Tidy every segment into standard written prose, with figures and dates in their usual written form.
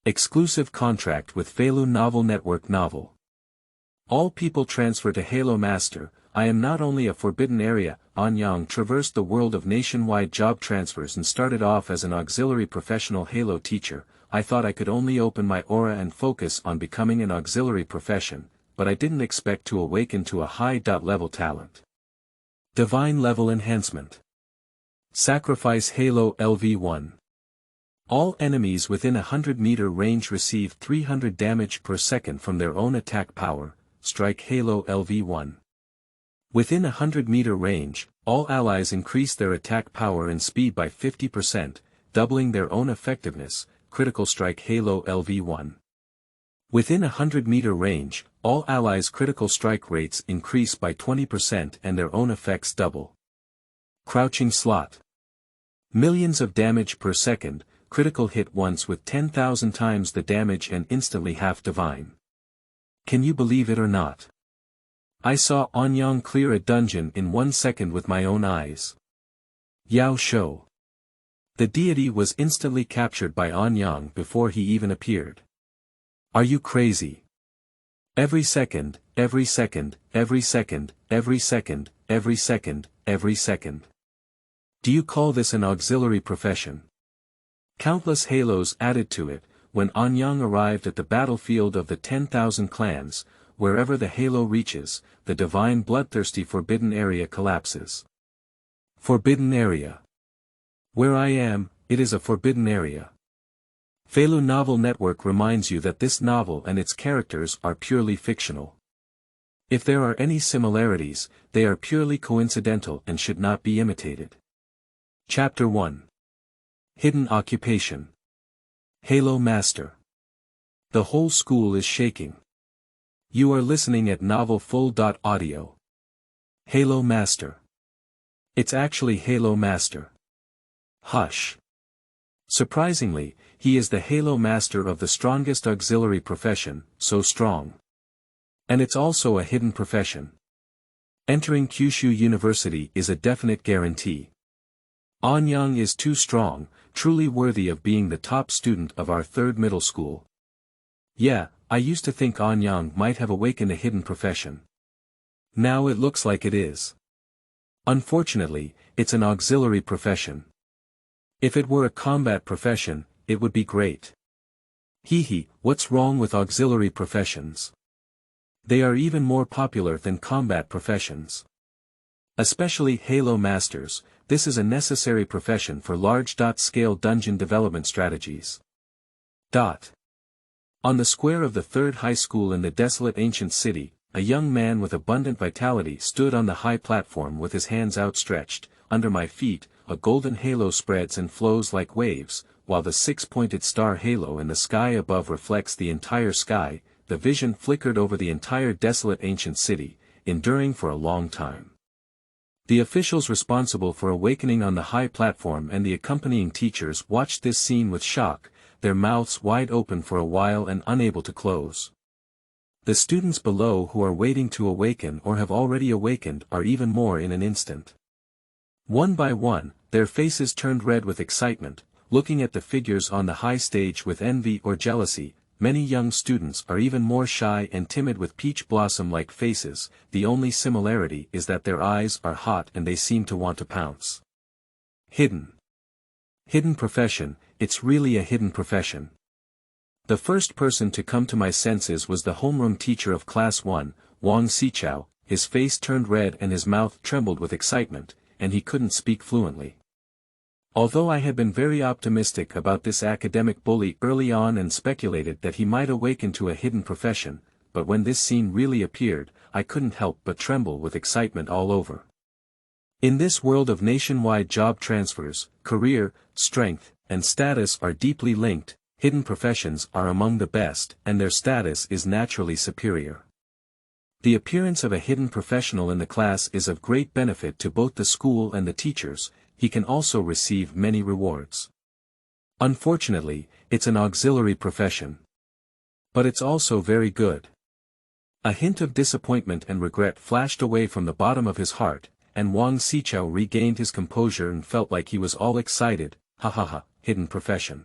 Exclusive contract with Feilu Novel Network Novel. All people transfer to Halo Master. I am not only a Forbidden Area Anyang traversed the world of nationwide job transfers and started off as an auxiliary professional Halo teacher. I thought I could only open my aura and focus on becoming an auxiliary profession, but I didn't expect to awaken to a high-level talent. Divine level enhancement. Sacrifice Halo Lv1. All enemies within a 100-meter range receive 300 damage per second from their own attack power. Strike Halo Lv1. Within a 100-meter range, all allies increase their attack power and speed by 50%, doubling their own effectiveness. Critical strike Halo Lv1. Within a 100-meter range, all allies' critical strike rates increase by 20% and their own effects double. Crouching slot. Millions of damage per second. Critical hit once with 10,000 times the damage and instantly half divine. Can you believe it or not? I saw Anyang clear a dungeon in 1 second with my own eyes. Yao Shou. The deity was instantly captured by Anyang before he even appeared. Are you crazy? Every second, every second, every second, every second, every second, every second. Do you call this an auxiliary profession? Countless halos added to it. When Anyang arrived at the battlefield of the 10,000 clans, wherever the halo reaches, the divine bloodthirsty forbidden area collapses. Forbidden area. Where I am, it is a forbidden area. Feilu Novel Network reminds you that this novel and its characters are purely fictional. If there are any similarities, they are purely coincidental and should not be imitated. Chapter 1. Hidden Occupation. Halo Master. The whole school is shaking. You are listening at novelfull.audio. Halo Master. It's actually Halo Master. Hush. Surprisingly, he is the Halo Master of the strongest auxiliary profession, so strong. And it's also a hidden profession. Entering Kyushu University is a definite guarantee. Anyang is too strong, truly worthy of being the top student of our 3rd middle school. Yeah, I used to think Anyang might have awakened a hidden profession. Now it looks like it is. Unfortunately, it's an auxiliary profession. If it were a combat profession, it would be great. What's wrong with auxiliary professions? They are even more popular than combat professions. Especially Halo Masters, this is a necessary profession for large-scale dungeon development strategies. On the square of the 3rd high school in the desolate ancient city, a young man with abundant vitality stood on the high platform with his hands outstretched. Under my feet, a golden halo spreads and flows like waves, while the 6-pointed star halo in the sky above reflects the entire sky. The vision flickered over the entire desolate ancient city, enduring for a long time. The officials responsible for awakening on the high platform and the accompanying teachers watched this scene with shock, their mouths wide open for a while and unable to close. The students below who are waiting to awaken or have already awakened are even more in an instant. One by one, their faces turned red with excitement, looking at the figures on the high stage with envy or jealousy. Many young students are even more shy and timid with peach blossom-like faces. The only similarity is that their eyes are hot and they seem to want to pounce. Hidden profession, it's really a hidden profession. The first person to come to my senses was the homeroom teacher of Class 1, Wang Xichao. His face turned red and his mouth trembled with excitement, and he couldn't speak fluently. Although I had been very optimistic about this academic bully early on and speculated that he might awaken to a hidden profession, but when this scene really appeared, I couldn't help but tremble with excitement all over. In this world of nationwide job transfers, career, strength, and status are deeply linked. Hidden professions are among the best, and their status is naturally superior. The appearance of a hidden professional in the class is of great benefit to both the school and the teachers. He can also receive many rewards. Unfortunately, it's an auxiliary profession. But it's also very good. A hint of disappointment and regret flashed away from the bottom of his heart, and Wang Xichao regained his composure and felt like he was all excited. Hidden profession.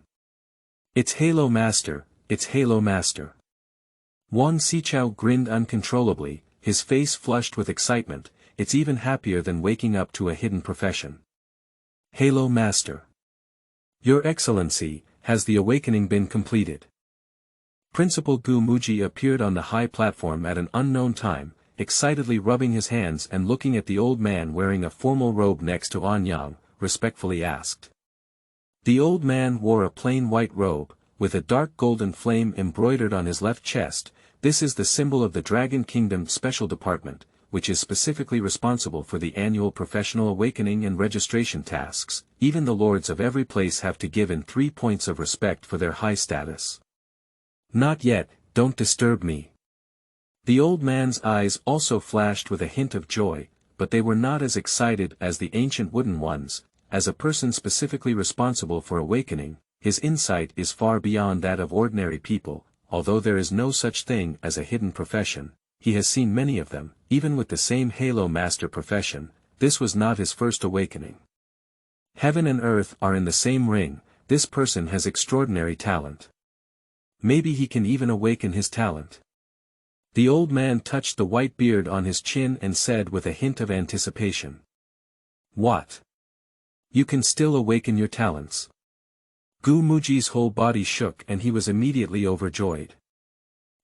It's Halo Master, it's Halo Master. Wang Xichao grinned uncontrollably, his face flushed with excitement. It's even happier than waking up to a hidden profession. Halo Master. Your Excellency, has the awakening been completed? Principal Gu Muji appeared on the high platform at an unknown time, excitedly rubbing his hands and looking at the old man wearing a formal robe next to Anyang, respectfully asked. The old man wore a plain white robe, with a dark golden flame embroidered on his left chest. This is the symbol of the Dragon Kingdom Special Department, which is specifically responsible for the annual professional awakening and registration tasks. Even the lords of every place have to give in 3 points of respect for their high status. Not yet, don't disturb me. The old man's eyes also flashed with a hint of joy, but they were not as excited as the ancient wooden ones. As a person specifically responsible for awakening, his insight is far beyond that of ordinary people. Although there is no such thing as a hidden profession, he has seen many of them. Even with the same Halo Master profession, this was not his first awakening. Heaven and earth are in the same ring. This person has extraordinary talent. Maybe he can even awaken his talent. The old man touched the white beard on his chin and said with a hint of anticipation. What? You can still awaken your talents. Gu Muji's whole body shook and he was immediately overjoyed.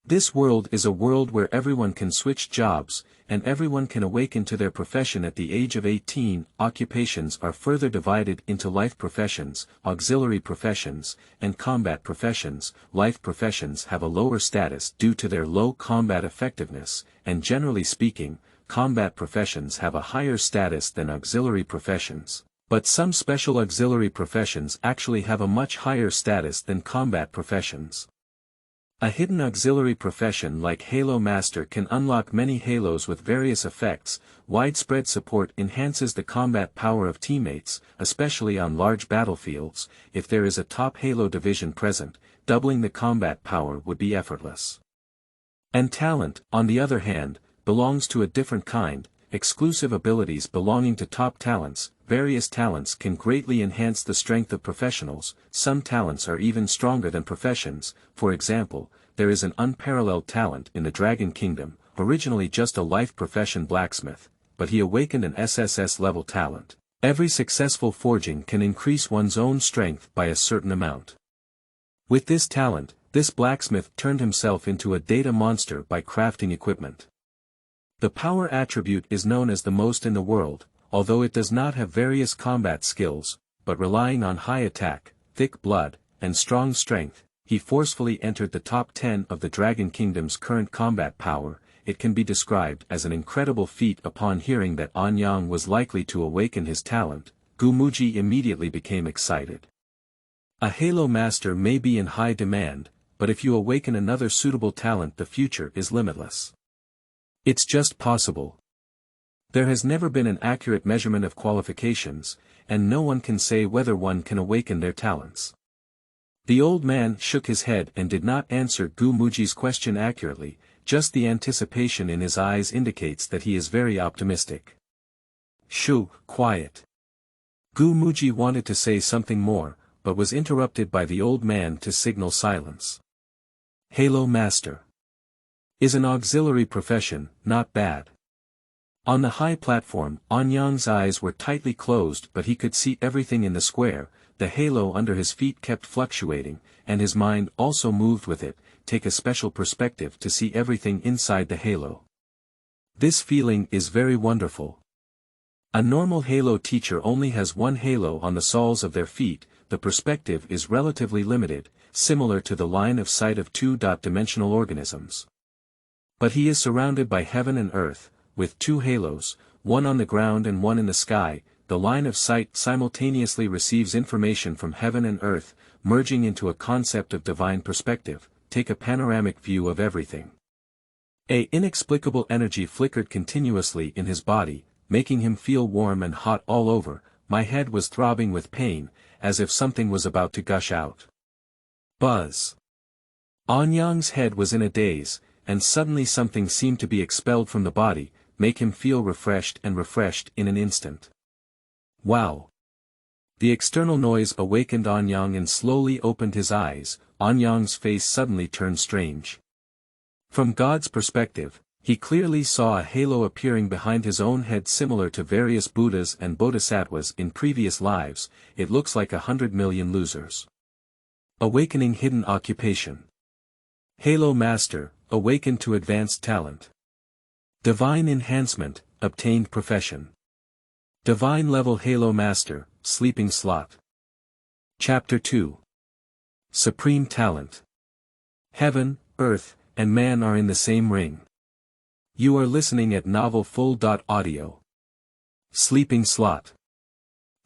This world is a world where everyone can switch jobs, and everyone can awaken to their profession at the age of 18. Occupations are further divided into life professions, auxiliary professions, and combat professions. Life professions have a lower status due to their low combat effectiveness, and generally speaking, combat professions have a higher status than auxiliary professions. But some special auxiliary professions actually have a much higher status than combat professions. A hidden auxiliary profession like Halo Master can unlock many halos with various effects. Widespread support enhances the combat power of teammates, especially on large battlefields. If there is a top Halo division present, doubling the combat power would be effortless. And talent, on the other hand, belongs to a different kind. Exclusive abilities belonging to top talents. Various talents can greatly enhance the strength of professionals. Some talents are even stronger than professions. For example, there is an unparalleled talent in the Dragon Kingdom, originally just a life profession blacksmith, but he awakened an SSS level talent. Every successful forging can increase one's own strength by a certain amount. With this talent, this blacksmith turned himself into a data monster by crafting equipment. The power attribute is known as the most in the world, although it does not have various combat skills, but relying on high attack, thick blood, and strong strength, he forcefully entered the top 10 of the Dragon Kingdom's current combat power. It can be described as an incredible feat. Upon hearing that Anyang was likely to awaken his talent, Gu Muji immediately became excited. A Halo Master may be in high demand, but if you awaken another suitable talent, the future is limitless. It's just possible. There has never been an accurate measurement of qualifications, and no one can say whether one can awaken their talents. The old man shook his head and did not answer Gu Muji's question accurately. Just the anticipation in his eyes indicates that he is very optimistic. Shoo, quiet. Gu Muji wanted to say something more, but was interrupted by the old man to signal silence. Halo Master is an auxiliary profession, not bad. On the high platform, Anyang's eyes were tightly closed, but he could see everything in the square. The halo under his feet kept fluctuating, and his mind also moved with it. Take a special perspective to see everything inside the halo. This feeling is very wonderful. A normal halo teacher only has one halo on the soles of their feet. The perspective is relatively limited, similar to the line of sight of two-dimensional organisms. But he is surrounded by heaven and earth, with two halos, one on the ground and one in the sky. The line of sight simultaneously receives information from heaven and earth, merging into a concept of divine perspective. Take a panoramic view of everything. An inexplicable energy flickered continuously in his body, making him feel warm and hot all over. My head was throbbing with pain, as if something was about to gush out. Buzz. Anyang's head was in a daze, and suddenly something seemed to be expelled from the body, make him feel refreshed in an instant. Wow! The external noise awakened Anyang and slowly opened his eyes. Anyang's face suddenly turned strange. From God's perspective, he clearly saw a halo appearing behind his own head similar to various Buddhas and Bodhisattvas in previous lives. It looks like 100 million losers. Awakening hidden occupation. Halo Master, awakened to advanced talent. Divine enhancement, obtained profession. Divine level Halo Master, sleeping slot. Chapter 2. Supreme talent. Heaven, earth, and man are in the same ring. You are listening at Novel Full.audio. Sleeping slot.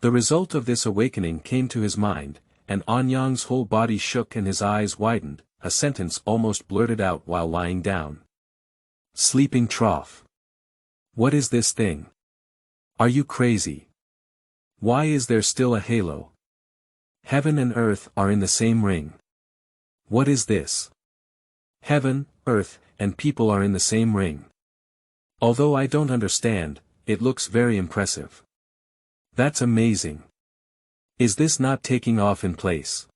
The result of this awakening came to his mind, and Anyang's whole body shook and his eyes widened, a sentence almost blurted out while lying down. Sleeping trough. What is this thing? Are you crazy? Why is there still a halo? Heaven and earth are in the same ring. What is this? Heaven, earth, and people are in the same ring. Although I don't understand, it looks very impressive. That's amazing. Is this not taking off in place?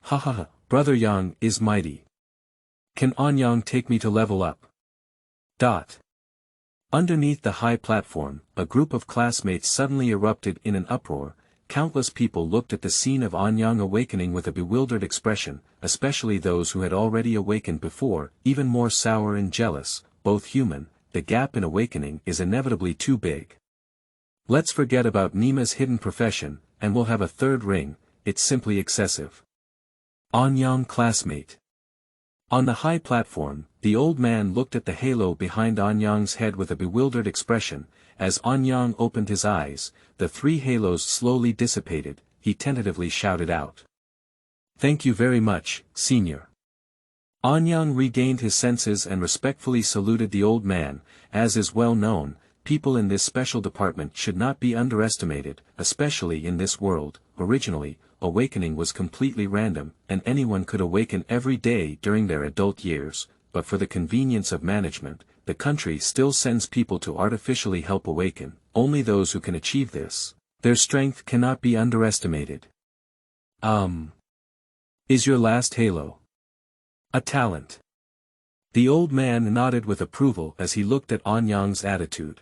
Ha ha ha, Brother Yang is mighty. Can Anyang take me to level up? Underneath the high platform, a group of classmates suddenly erupted in an uproar. Countless people looked at the scene of Anyang awakening with a bewildered expression, especially those who had already awakened before, even more sour and jealous. Both human, the gap in awakening is inevitably too big. Let's forget about Nima's hidden profession, and we'll have a third ring. It's simply excessive. Anyang classmate. On the high platform, the old man looked at the halo behind Anyang's head with a bewildered expression. As Anyang opened his eyes, the three halos slowly dissipated. He tentatively shouted out. Thank you very much, senior. Anyang regained his senses and respectfully saluted the old man. As is well known, people in this special department should not be underestimated, especially in this world. Originally, awakening was completely random, and anyone could awaken every day during their adult years, but for the convenience of management, the country still sends people to artificially help awaken. Only those who can achieve this. Their strength cannot be underestimated. Is your last halo a talent? The old man nodded with approval as he looked at Anyang's attitude.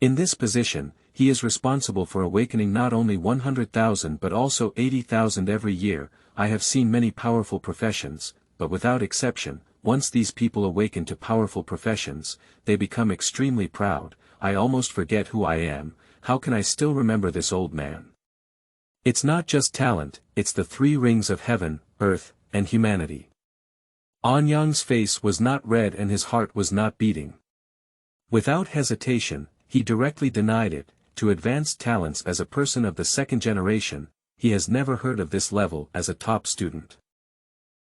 In this position, he is responsible for awakening not only 100,000 but also 80,000 every year. I have seen many powerful professions, but without exception, once these people awaken to powerful professions, they become extremely proud. I almost forget who I am. How can I still remember this old man? It's not just talent, it's the three rings of heaven, earth, and humanity. Anyang's face was not red and his heart was not beating. Without hesitation, he directly denied it. To advanced talents as a person of the second generation, he has never heard of this level as a top student.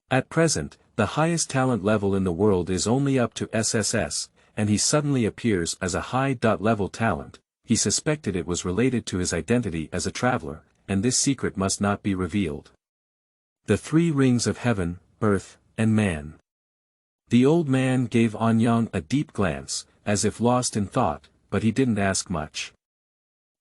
At present, the highest talent level in the world is only up to SSS, and he suddenly appears as a high-level talent. He suspected it was related to his identity as a traveler, and this secret must not be revealed. The three rings of heaven, earth, and man. The old man gave Anyang a deep glance, as if lost in thought, but he didn't ask much.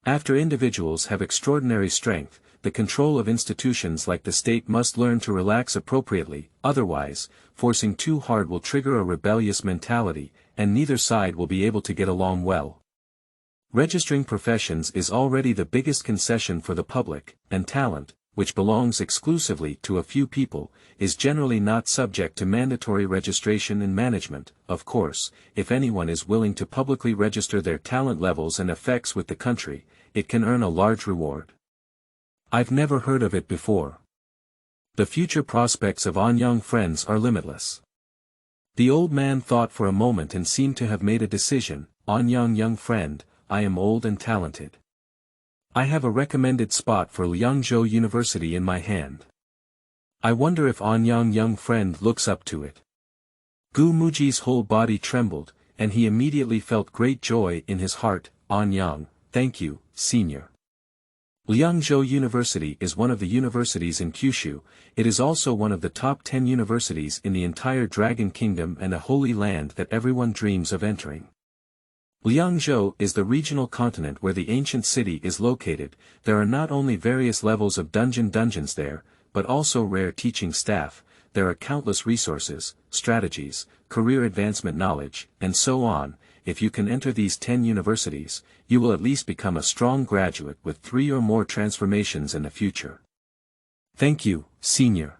After individuals have extraordinary strength, the control of institutions like the state must learn to relax appropriately, otherwise, forcing too hard will trigger a rebellious mentality, and neither side will be able to get along well. Registering professions is already the biggest concession for the public, and talent, which belongs exclusively to a few people, is generally not subject to mandatory registration and management. Of course, if anyone is willing to publicly register their talent levels and effects with the country, it can earn a large reward. I've never heard of it before. The future prospects of Anyang friends are limitless. The old man thought for a moment and seemed to have made a decision. Anyang young friend, I am old and talented. I have a recommended spot for Liangzhou University in my hand. I wonder if Anyang young friend looks up to it. Gu Muji's whole body trembled, and he immediately felt great joy in his heart. Anyang, thank you, senior. Liangzhou University is one of the universities in Kyushu. It is also one of the top 10 universities in the entire Dragon Kingdom and a holy land that everyone dreams of entering. Liangzhou is the regional continent where the ancient city is located. There are not only various levels of dungeons there, but also rare teaching staff. There are countless resources, strategies, career advancement knowledge, and so on. If you can enter these 10 universities, you will at least become a strong graduate with 3 or more transformations in the future. Thank you, Senior.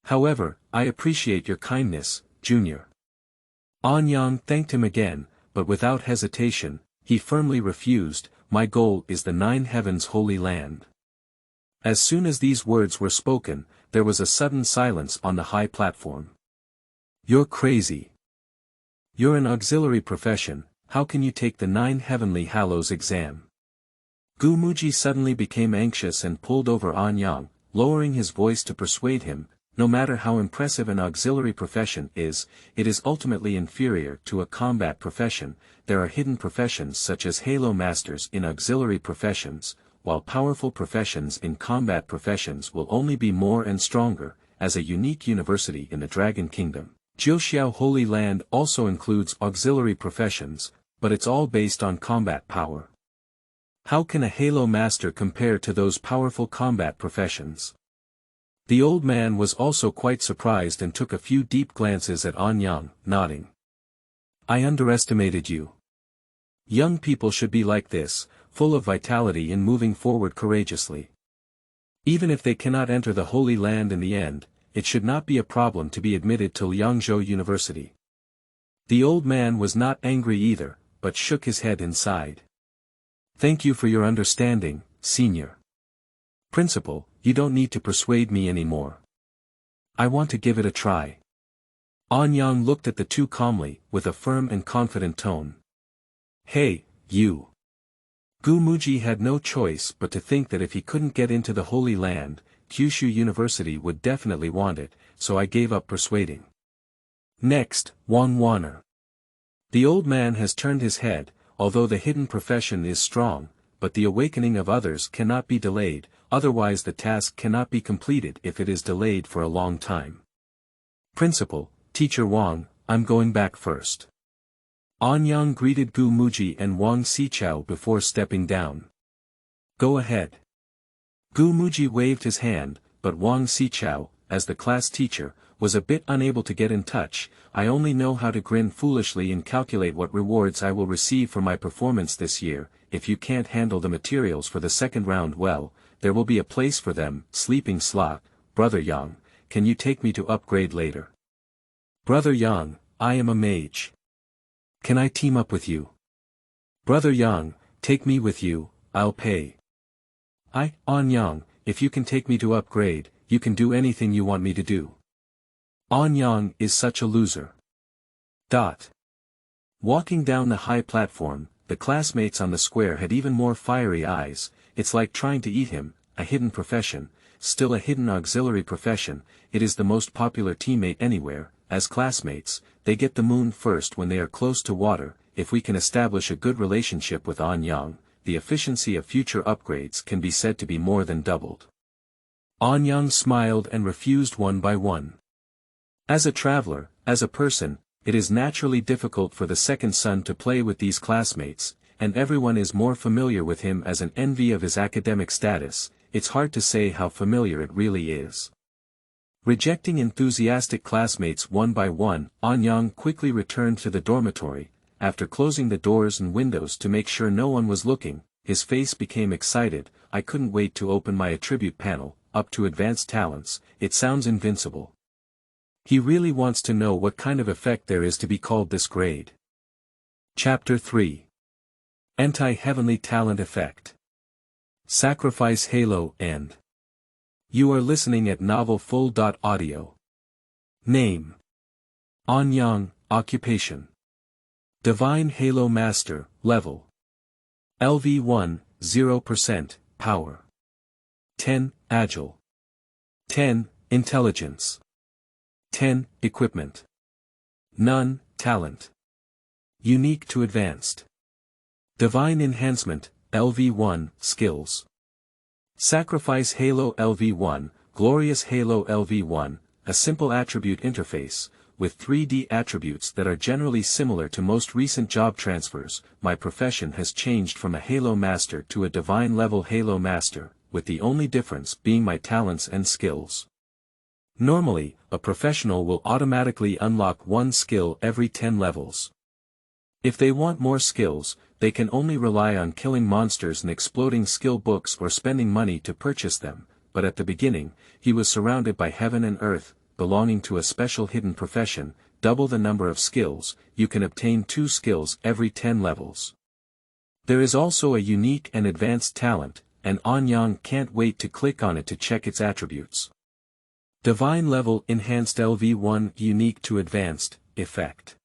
However, I appreciate your kindness, Junior. Anyang thanked him again, but without hesitation, he firmly refused. My goal is the 9 heavens holy land. As soon as these words were spoken, there was a sudden silence on the high platform. You're crazy. You're an auxiliary profession, how can you take the 9 heavenly hallows exam? Gu Muji suddenly became anxious and pulled over Anyang, lowering his voice to persuade him. No matter how impressive an auxiliary profession is, it is ultimately inferior to a combat profession. There are hidden professions such as Halo Masters in auxiliary professions, while powerful professions in combat professions will only be more and stronger. As a unique university in the Dragon Kingdom, Jiuxiao Holy Land also includes auxiliary professions, but it's all based on combat power. How can a Halo Master compare to those powerful combat professions? The old man was also quite surprised and took a few deep glances at Anyang, nodding. I underestimated you. Young people should be like this, full of vitality and moving forward courageously. Even if they cannot enter the Holy Land in the end, it should not be a problem to be admitted to Liangzhou University. The old man was not angry either, but shook his head and sighed. Thank you for your understanding, Senior. Principal, you don't need to persuade me anymore. I want to give it a try. Anyang looked at the two calmly, with a firm and confident tone. Hey, you. Gu Muji had no choice but to think that if he couldn't get into the Holy Land, Kyushu University would definitely want it, so I gave up persuading. Next, Wang Wanner. The old man has turned his head, although the hidden profession is strong, but the awakening of others cannot be delayed, otherwise the task cannot be completed if it is delayed for a long time. Principal, Teacher Wang, I'm going back first. Anyang greeted Gu Muji and Wang Xichao before stepping down. Go ahead. Gu Muji waved his hand, but Wang Xichao, as the class teacher, was a bit unable to get in touch. I only know how to grin foolishly and calculate what rewards I will receive for my performance this year. If you can't handle the materials for the second round well, there will be a place for them. Sleeping slot, Brother Yang, can you take me to upgrade later? Brother Yang, I am a mage. Can I team up with you? Brother Yang, take me with you, I'll pay. Anyang, if you can take me to upgrade, you can do anything you want me to do. Anyang is such a loser. Walking down the high platform, the classmates on the square had even more fiery eyes. It's like trying to eat him. A hidden profession, still a hidden auxiliary profession. It is the most popular teammate anywhere. As classmates, they get the moon first when they are close to water. If we can establish a good relationship with Anyang, the efficiency of future upgrades can be said to be more than doubled. Anyang smiled and refused one by one. As a traveler, as a person, it is naturally difficult for the second son to play with these classmates, and everyone is more familiar with him as an envy of his academic status. It's hard to say how familiar it really is. Rejecting enthusiastic classmates one by one, Anyang quickly returned to the dormitory. After closing the doors and windows to make sure no one was looking, his face became excited. I couldn't wait to open my attribute panel. Up to advanced talents, it sounds invincible. He really wants to know what kind of effect there is to be called this grade. Chapter 3. Anti-Heavenly Talent Effect. Sacrifice Halo and. You are listening at novelfull.audio. Name. Anyang, Occupation. Divine Halo Master, Level. Lv1, 0%, Power. 10, Agile. 10, Intelligence. 10, Equipment. None, Talent. Unique to Advanced. Divine Enhancement, Lv1, Skills. Sacrifice Halo Lv1, Glorious Halo Lv1, a simple attribute interface, with 3D attributes that are generally similar to most recent job transfers. My profession has changed from a Halo Master to a Divine Level Halo Master, with the only difference being my talents and skills. Normally, a professional will automatically unlock one skill every 10 levels. If they want more skills, they can only rely on killing monsters and exploding skill books or spending money to purchase them, but at the beginning, he was surrounded by heaven and earth, belonging to a special hidden profession, double the number of skills, you can obtain 2 skills every 10 levels. There is also a unique and advanced talent, and Anyang can't wait to click on it to check its attributes. Divine Level Enhanced Lv1 Unique to Advanced, Effect.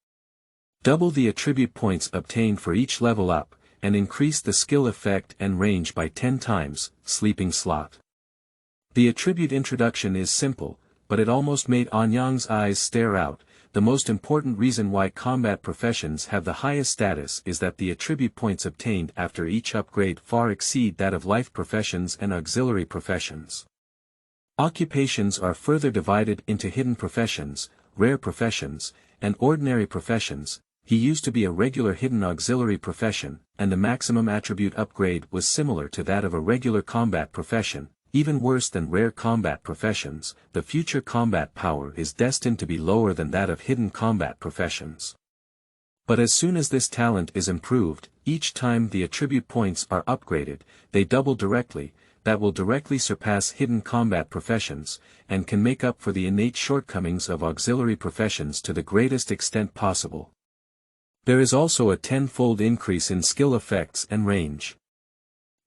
Double the attribute points obtained for each level up, and increase the skill effect and range by 10 times, Sleeping Slot. The attribute introduction is simple, but it almost made Anyang's eyes stare out. The most important reason why combat professions have the highest status is that the attribute points obtained after each upgrade far exceed that of life professions and auxiliary professions. Occupations are further divided into hidden professions, rare professions, and ordinary professions. He used to be a regular hidden auxiliary profession, and the maximum attribute upgrade was similar to that of a regular combat profession. Even worse than rare combat professions, the future combat power is destined to be lower than that of hidden combat professions. But as soon as this talent is improved, each time the attribute points are upgraded, they double directly. That will directly surpass hidden combat professions, and can make up for the innate shortcomings of auxiliary professions to the greatest extent possible. There is also a 10-fold increase in skill effects and range.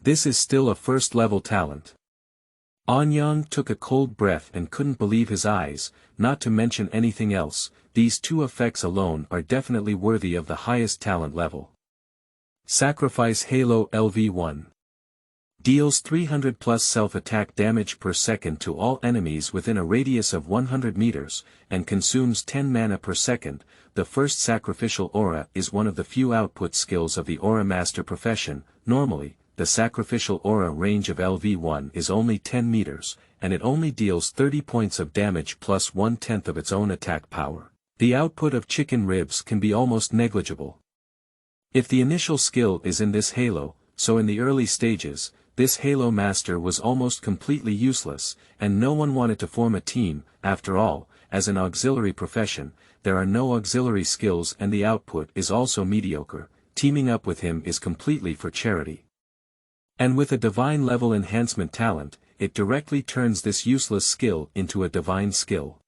This is still a first-level talent. Anyang took a cold breath and couldn't believe his eyes, not to mention anything else. These 2 effects alone are definitely worthy of the highest talent level. Sacrifice Halo Lv1. Deals 300 plus self-attack damage per second to all enemies within a radius of 100 meters, and consumes 10 mana per second. The first sacrificial aura is one of the few output skills of the Aura Master profession. Normally, the sacrificial aura range of Lv1 is only 10 meters, and it only deals 30 points of damage plus 1/10 of its own attack power. The output of chicken ribs can be almost negligible. If the initial skill is in this halo, so in the early stages, this Halo Master was almost completely useless, and no one wanted to form a team. After all, as an auxiliary profession, there are no auxiliary skills and the output is also mediocre. Teaming up with him is completely for charity. And with a divine level enhancement talent, it directly turns this useless skill into a divine skill.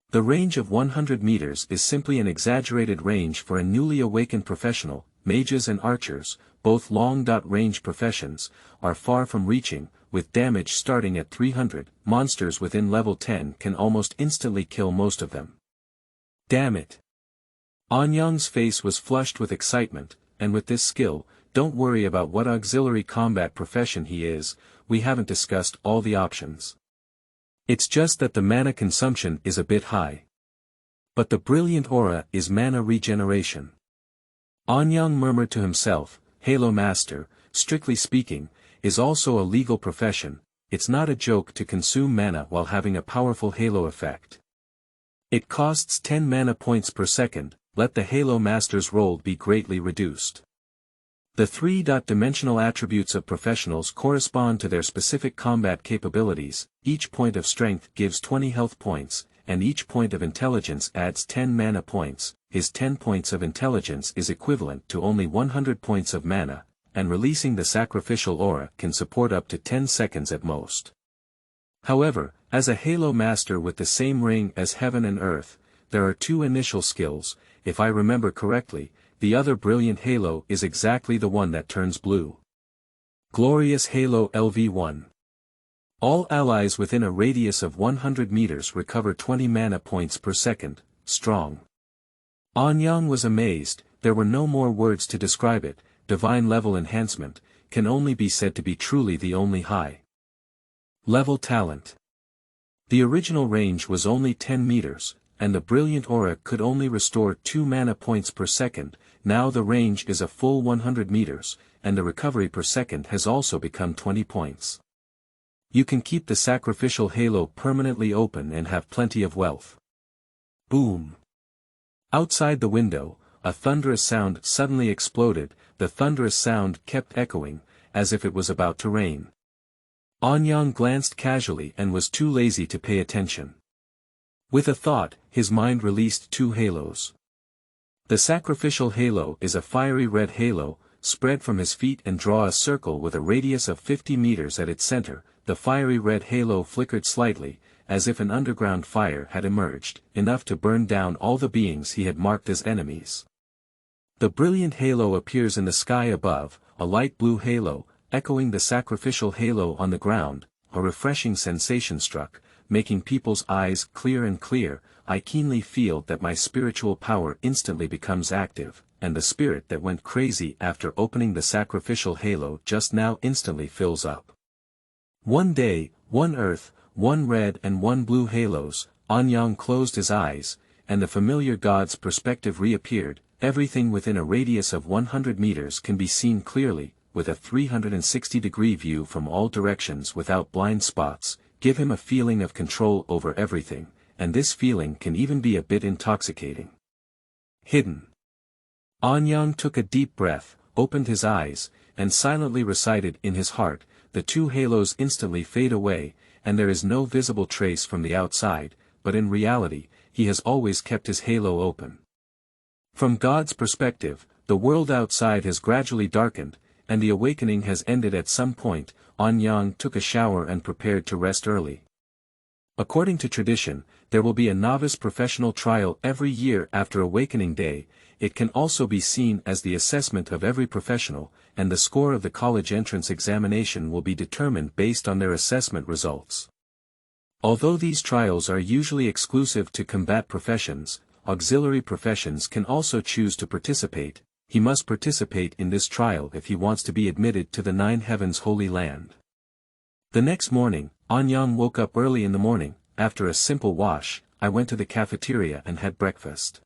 The range of 100 meters is simply an exaggerated range for a newly awakened professional. Mages and archers, both long-range professions, are far from reaching. With damage starting at 300, monsters within level 10 can almost instantly kill most of them. Damn it! Anyang's face was flushed with excitement, and with this skill, don't worry about what auxiliary combat profession he is, we haven't discussed all the options. It's just that the mana consumption is a bit high. But the brilliant aura is mana regeneration. Anyang murmured to himself, Halo Master, strictly speaking, is also a legal profession. It's not a joke to consume mana while having a powerful halo effect. It costs 10 mana points per second, let the Halo Master's roll be greatly reduced. The 3-dimensional attributes of professionals correspond to their specific combat capabilities. Each point of strength gives 20 health points, and each point of intelligence adds 10 mana points. His 10 points of intelligence is equivalent to only 100 points of mana, and releasing the sacrificial aura can support up to 10 seconds at most. However, as a Halo Master with the same ring as Heaven and Earth, there are 2 initial skills. If I remember correctly, the other brilliant halo is exactly the one that turns blue. Glorious Halo Lv1. All allies within a radius of 100 meters recover 20 mana points per second, strong. Anyang was amazed. There were no more words to describe it. Divine level enhancement can only be said to be truly the only high level talent. The original range was only 10 meters, and the brilliant aura could only restore 2 mana points per second. Now the range is a full 100 meters, and the recovery per second has also become 20 points. You can keep the sacrificial halo permanently open and have plenty of wealth. Boom! Outside the window, a thunderous sound suddenly exploded. The thunderous sound kept echoing, as if it was about to rain. Anyang glanced casually and was too lazy to pay attention. With a thought, his mind released 2 halos. The sacrificial halo is a fiery red halo, spread from his feet and draw a circle with a radius of 50 meters at its center. The fiery red halo flickered slightly, as if an underground fire had emerged, enough to burn down all the beings he had marked as enemies. The brilliant halo appears in the sky above, a light blue halo, echoing the sacrificial halo on the ground. A refreshing sensation struck, making people's eyes clear and clear. I keenly feel that my spiritual power instantly becomes active, and the spirit that went crazy after opening the sacrificial halo just now instantly fills up. One day, 1 earth, 1 red and 1 blue halos. Anyang closed his eyes, and the familiar god's perspective reappeared. Everything within a radius of 100 meters can be seen clearly, with a 360-degree view from all directions without blind spots. Give him a feeling of control over everything, and this feeling can even be a bit intoxicating. Hidden. Anyang took a deep breath, opened his eyes, and silently recited in his heart. The 2 halos instantly fade away, and there is no visible trace from the outside, but in reality, he has always kept his halo open. From God's perspective, the world outside has gradually darkened, and the awakening has ended at some point. Anyang took a shower and prepared to rest early. According to tradition, there will be a novice professional trial every year after Awakening Day. It can also be seen as the assessment of every professional, and the score of the college entrance examination will be determined based on their assessment results. Although these trials are usually exclusive to combat professions, auxiliary professions can also choose to participate. He must participate in this trial if he wants to be admitted to the 9 heavens Holy Land. The next morning, Anyang woke up early in the morning. After a simple wash, I went to the cafeteria and had breakfast.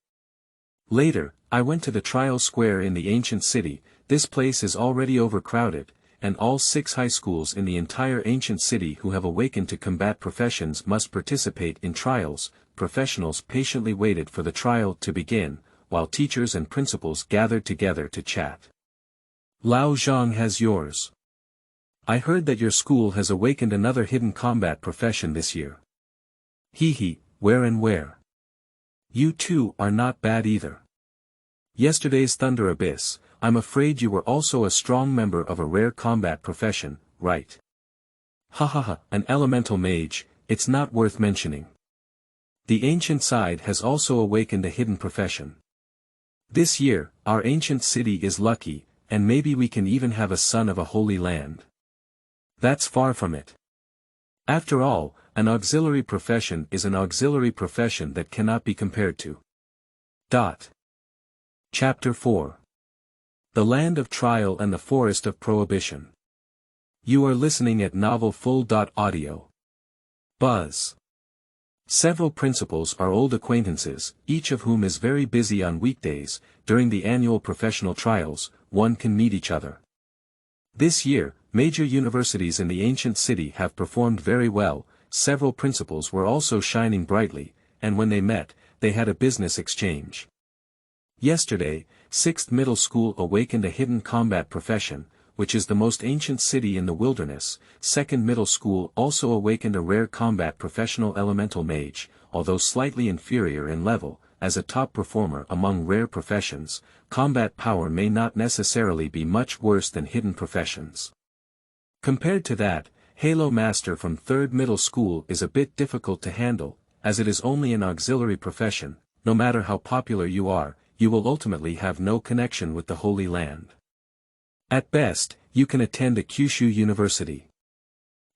Later, I went to the trial square in the ancient city. This place is already overcrowded, and all 6 high schools in the entire ancient city who have awakened to combat professions must participate in trials. Professionals patiently waited for the trial to begin, while teachers and principals gathered together to chat. Lao Zhang has yours. I heard that your school has awakened another hidden combat profession this year. Hee, where and where? You two are not bad either. Yesterday's Thunder Abyss, I'm afraid you were also a strong member of a rare combat profession, right? An elemental mage, it's not worth mentioning. The ancient side has also awakened a hidden profession. This year, our ancient city is lucky, and maybe we can even have a son of a holy land. That's far from it. After all, an auxiliary profession is an auxiliary profession that cannot be compared to. Chapter 4. The Land of Trial and the Forest of Prohibition. You are listening at Novel Full.audio. Buzz. Several principals are old acquaintances, each of whom is very busy on weekdays. During the annual professional trials, one can meet each other. This year, major universities in the ancient city have performed very well. Several principals were also shining brightly, and when they met, they had a business exchange. Yesterday, 6th Middle School awakened a hidden combat profession, which is the most ancient city in the wilderness. 2nd Middle School also awakened a rare combat professional elemental mage, although slightly inferior in level. As a top performer among rare professions, combat power may not necessarily be much worse than hidden professions. Compared to that, Halo Master from 3rd Middle School is a bit difficult to handle, as it is only an auxiliary profession. No matter how popular you are, you will ultimately have no connection with the Holy Land. At best, you can attend a Kyushu University.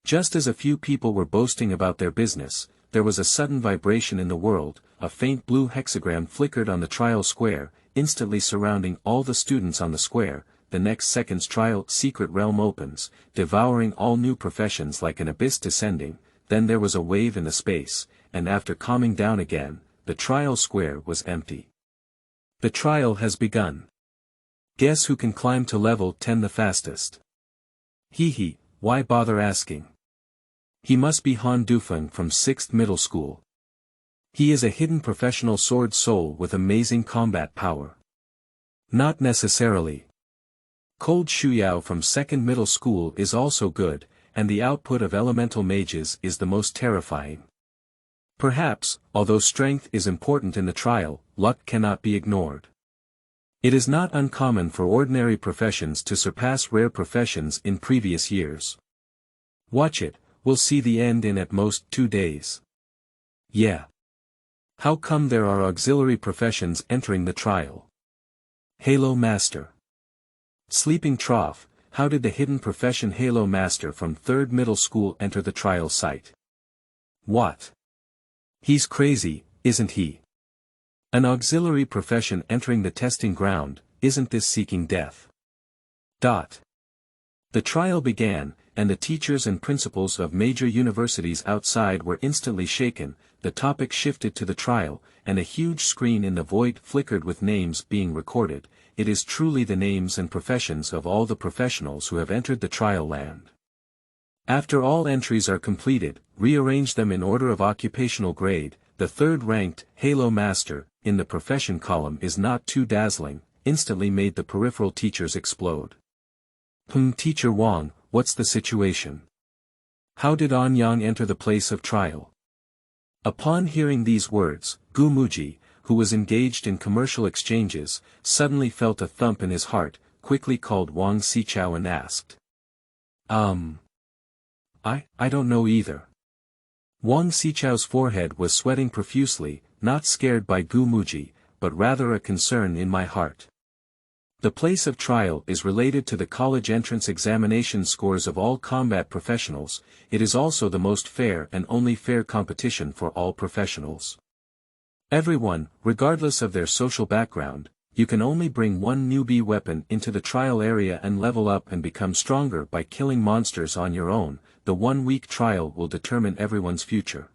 Just as a few people were boasting about their business, there was a sudden vibration in the world. A faint blue hexagram flickered on the trial square, instantly surrounding all the students on the square. The next second's trial secret realm opens, devouring all new professions like an abyss descending. Then there was a wave in the space, and after calming down again, the trial square was empty. The trial has begun. Guess who can climb to level 10 the fastest? Why bother asking? He must be Han Dufeng from 6th Middle School. He is a hidden professional sword soul with amazing combat power. Not necessarily. Cold Shuyao from 2nd Middle School is also good, and the output of elemental mages is the most terrifying. Perhaps, although strength is important in the trial, luck cannot be ignored. It is not uncommon for ordinary professions to surpass rare professions in previous years. Watch it, we'll see the end in at most 2 days. Yeah. How come there are auxiliary professions entering the trial? Halo Master. Sleeping Trough, how did the hidden profession Halo Master from 3rd middle school enter the trial site? What? He's crazy, isn't he? An auxiliary profession entering the testing ground, isn't this seeking death? The trial began, and the teachers and principals of major universities outside were instantly shaken. The topic shifted to the trial, and a huge screen in the void flickered with names being recorded. It is truly the names and professions of all the professionals who have entered the trial land. After all entries are completed, rearrange them in order of occupational grade. The 3rd-ranked Halo Master in the profession column is not too dazzling, instantly made the peripheral teachers explode. Teacher Wang, what's the situation? How did Anyang enter the place of trial? Upon hearing these words, Gu Muji, who was engaged in commercial exchanges, suddenly felt a thump in his heart, quickly called Wang Xichao and asked. I don't know either. Wang Xichao's forehead was sweating profusely, not scared by Gu Muji, but rather a concern in my heart. The place of trial is related to the college entrance examination scores of all combat professionals. It is also the most fair and only fair competition for all professionals. Everyone, regardless of their social background, you can only bring one newbie weapon into the trial area and level up and become stronger by killing monsters on your own. The 1-week trial will determine everyone's future.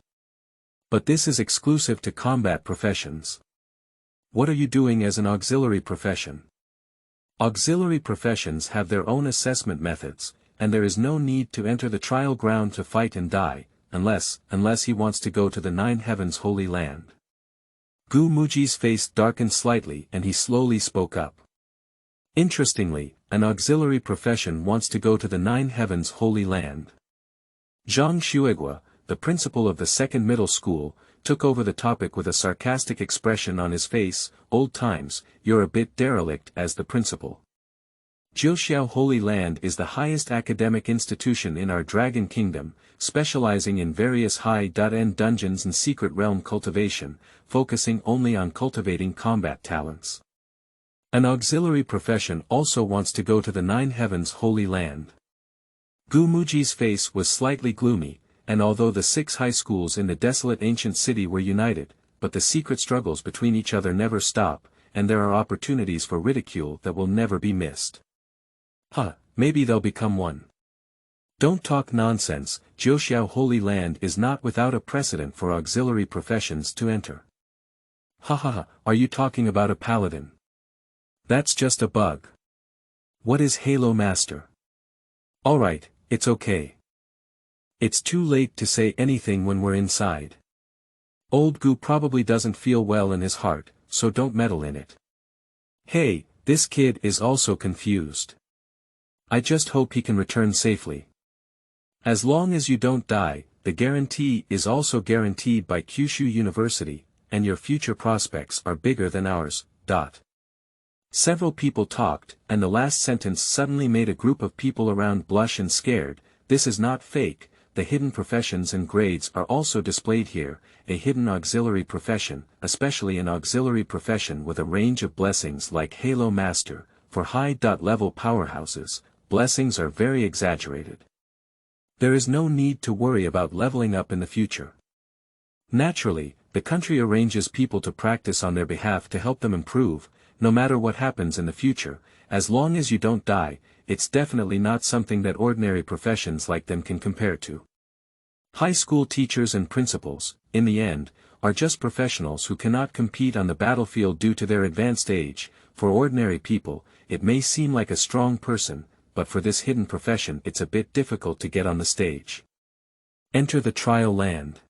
But this is exclusive to combat professions. What are you doing as an auxiliary profession? Auxiliary professions have their own assessment methods, and there is no need to enter the trial ground to fight and die, unless he wants to go to the 9 heavens holy land. Gu Muji's face darkened slightly and he slowly spoke up. Interestingly, an auxiliary profession wants to go to the 9 heavens holy land. Zhang Shuigua, the principal of the 2nd middle school, took over the topic with a sarcastic expression on his face. Old times, you're a bit derelict as the principal. Jiuxiao Holy Land is the highest academic institution in our Dragon Kingdom, specializing in various high-end dungeons and secret realm cultivation, focusing only on cultivating combat talents. An auxiliary profession also wants to go to the 9 heavens holy land. Gu Muji's face was slightly gloomy, and although the 6 high schools in the desolate ancient city were united, but the secret struggles between each other never stop, and there are opportunities for ridicule that will never be missed. Maybe they'll become one. Don't talk nonsense. Jiuxiao Holy Land is not without a precedent for auxiliary professions to enter. Are you talking about a paladin? That's just a bug. What is Halo Master? Alright, it's okay. It's too late to say anything when we're inside. Old Gu probably doesn't feel well in his heart, so don't meddle in it. Hey, this kid is also confused. I just hope he can return safely. As long as you don't die, the guarantee is also guaranteed by Kyushu University, and your future prospects are bigger than ours. Several people talked, and the last sentence suddenly made a group of people around blush and scared. This is not fake. The hidden professions and grades are also displayed here. A hidden auxiliary profession, especially an auxiliary profession with a range of blessings like Halo Master, for high-level powerhouses, blessings are very exaggerated. There is no need to worry about leveling up in the future. Naturally, the country arranges people to practice on their behalf to help them improve, no matter what happens in the future. As long as you don't die, it's definitely not something that ordinary professions like them can compare to. High school teachers and principals, in the end, are just professionals who cannot compete on the battlefield due to their advanced age. For ordinary people, it may seem like a strong person, but for this hidden profession it's a bit difficult to get on the stage. Enter the trial land.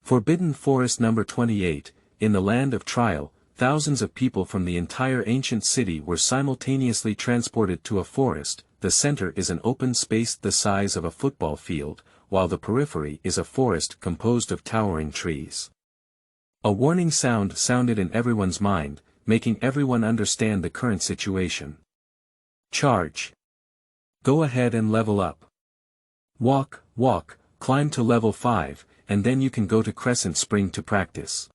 Forbidden Forest number 28, in the land of trial, thousands of people from the entire ancient city were simultaneously transported to a forest. the center is an open space the size of a football field, while the periphery is a forest composed of towering trees. A warning sound sounded in everyone's mind, making everyone understand the current situation. Charge. Go ahead and level up. Walk, climb to level 5, and then you can go to Crescent Spring to practice.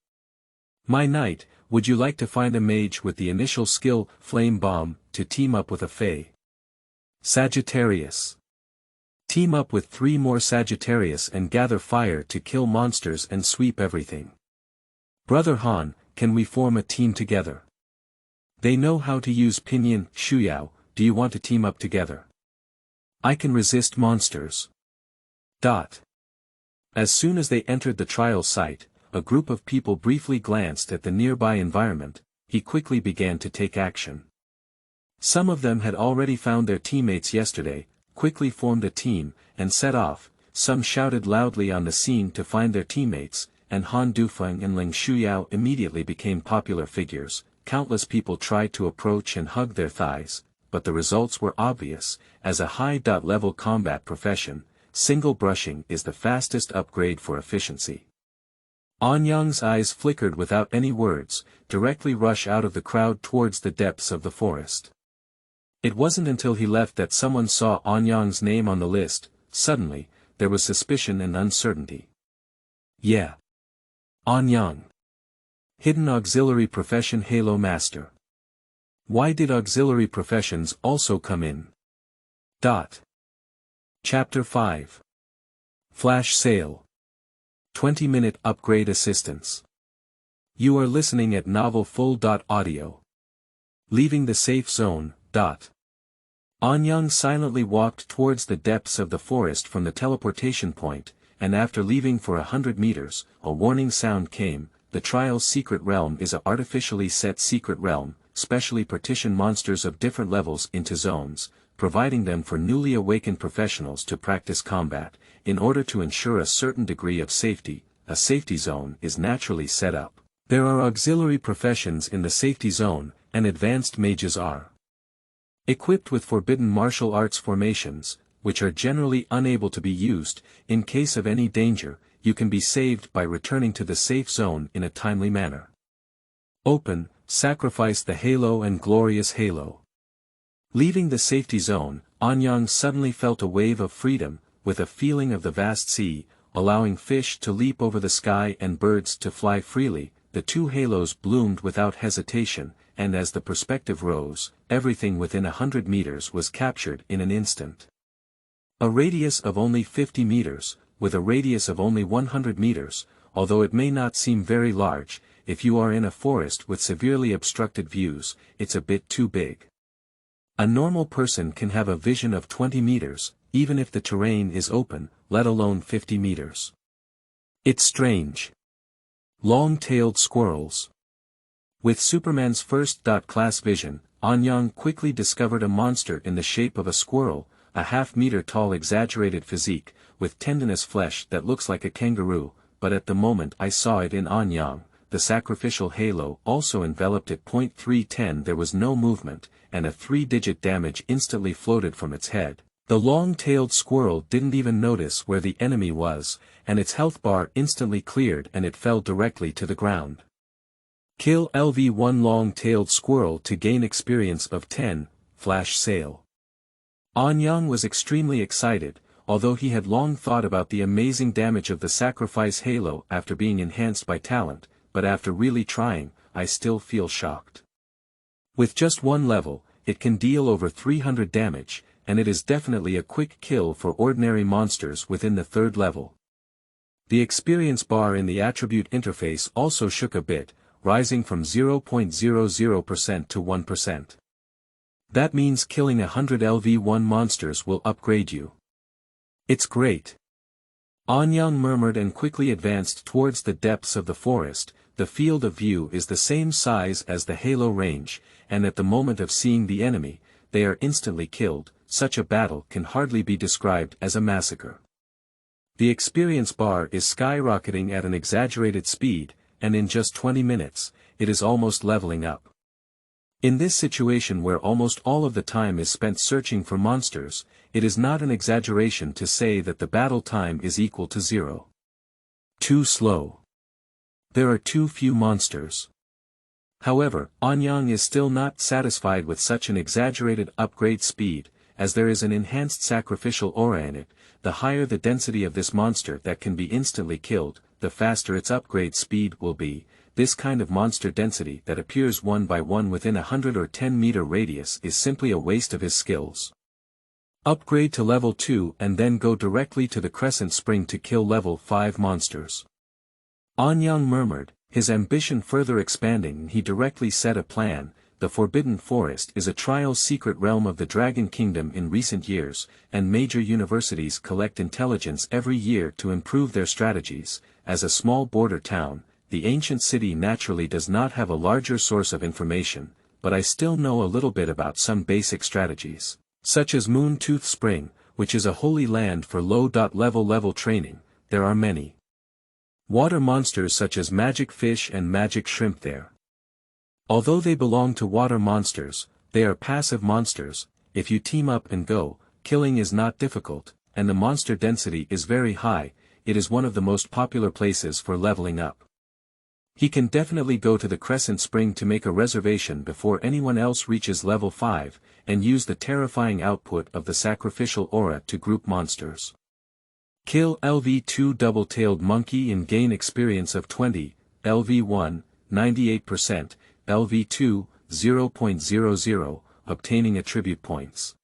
My knight, would you like to find a mage with the initial skill, Flame Bomb, to team up with a Fae? Sagittarius. Team up with 3 more Sagittarius and gather fire to kill monsters and sweep everything. Brother Han, can we form a team together? They know how to use Pinyin, Shuyao, do you want to team up together? I can resist monsters. As soon as they entered the trial site, a group of people briefly glanced at the nearby environment. He quickly began to take action. Some of them had already found their teammates yesterday, quickly formed a team, and set off. Some shouted loudly on the scene to find their teammates, and Han Dufeng and Ling Shuyao immediately became popular figures. Countless people tried to approach and hug their thighs, but the results were obvious. As a high-level combat profession, single brushing is the fastest upgrade for efficiency. Anyang's eyes flickered without any words, directly rush out of the crowd towards the depths of the forest. It wasn't until he left that someone saw Anyang's name on the list. Suddenly, there was suspicion and uncertainty. Yeah. Anyang. Hidden auxiliary profession Halo Master. Why did auxiliary professions also come in? Chapter 5. Flash Sale. 20-minute upgrade assistance. You are listening at novelfull.audio. Leaving the safe zone. Anyang silently walked towards the depths of the forest from the teleportation point, and after leaving for 100 meters, a warning sound came. The trial's secret realm is an artificially set secret realm, specially partition monsters of different levels into zones, providing them for newly awakened professionals to practice combat. In order to ensure a certain degree of safety, a safety zone is naturally set up. There are auxiliary professions in the safety zone, and advanced mages are equipped with forbidden martial arts formations, which are generally unable to be used. In case of any danger, you can be saved by returning to the safe zone in a timely manner. Open, sacrifice the Halo and glorious Halo. Leaving the safety zone, Anyang suddenly felt a wave of freedom, with a feeling of the vast sea, allowing fish to leap over the sky and birds to fly freely. The 2 halos bloomed without hesitation, and as the perspective rose, everything within 100 meters was captured in an instant. A radius of only 50 meters, with a radius of only 100 meters, although it may not seem very large, if you are in a forest with severely obstructed views, it's a bit too big. A normal person can have a vision of 20 meters, even if the terrain is open, let alone 50 meters. It's strange. Long-tailed squirrels. With Superman's first-class vision, Anyang quickly discovered a monster in the shape of a squirrel, a half-meter-tall exaggerated physique, with tendinous flesh that looks like a kangaroo, but at the moment I saw it in Anyang, the sacrificial halo also enveloped it. 310 There was no movement, and a 3-digit damage instantly floated from its head. The long-tailed squirrel didn't even notice where the enemy was, and its health bar instantly cleared and it fell directly to the ground. Kill Lv1 long-tailed squirrel to gain experience of 10, flash sale. Anyang was extremely excited, although he had long thought about the amazing damage of the sacrifice halo after being enhanced by talent, but after really trying, I still feel shocked. With just 1 level, it can deal over 300 damage, and it is definitely a quick kill for ordinary monsters within the 3rd level. The experience bar in the attribute interface also shook a bit, rising from 0.00% to 1%. That means killing 100 Lv1 monsters will upgrade you. It's great. Anyang murmured and quickly advanced towards the depths of the forest. The field of view is the same size as the Halo range, and at the moment of seeing the enemy, they are instantly killed. Such a battle can hardly be described as a massacre. The experience bar is skyrocketing at an exaggerated speed, and in just 20 minutes, it is almost leveling up. In this situation where almost all of the time is spent searching for monsters, it is not an exaggeration to say that the battle time is equal to 0. Too slow. There are too few monsters. However, Anyang is still not satisfied with such an exaggerated upgrade speed, as there is an enhanced sacrificial aura in it. The higher the density of this monster that can be instantly killed, the faster its upgrade speed will be. This kind of monster density that appears one by one within a 100 or 10 meter radius is simply a waste of his skills. Upgrade to level 2 and then go directly to the Crescent Spring to kill level 5 monsters. Anyang murmured, his ambition further expanding. He directly set a plan. The Forbidden Forest is a trial secret realm of the Dragon Kingdom in recent years, and major universities collect intelligence every year to improve their strategies. As a small border town, the ancient city naturally does not have a larger source of information, but I still know a little bit about some basic strategies, such as Moon Tooth Spring, which is a holy land for low-level training. There are many water monsters such as magic fish and magic shrimp there. Although they belong to water monsters, they are passive monsters. If you team up and go, killing is not difficult, and the monster density is very high. It is one of the most popular places for leveling up. He can definitely go to the Crescent Spring to make a reservation before anyone else reaches level 5, and use the terrifying output of the sacrificial aura to group monsters. Kill Lv2 double-tailed monkey and gain experience of 20, Lv1, 98%, Lv2, 0.00, obtaining attribute points.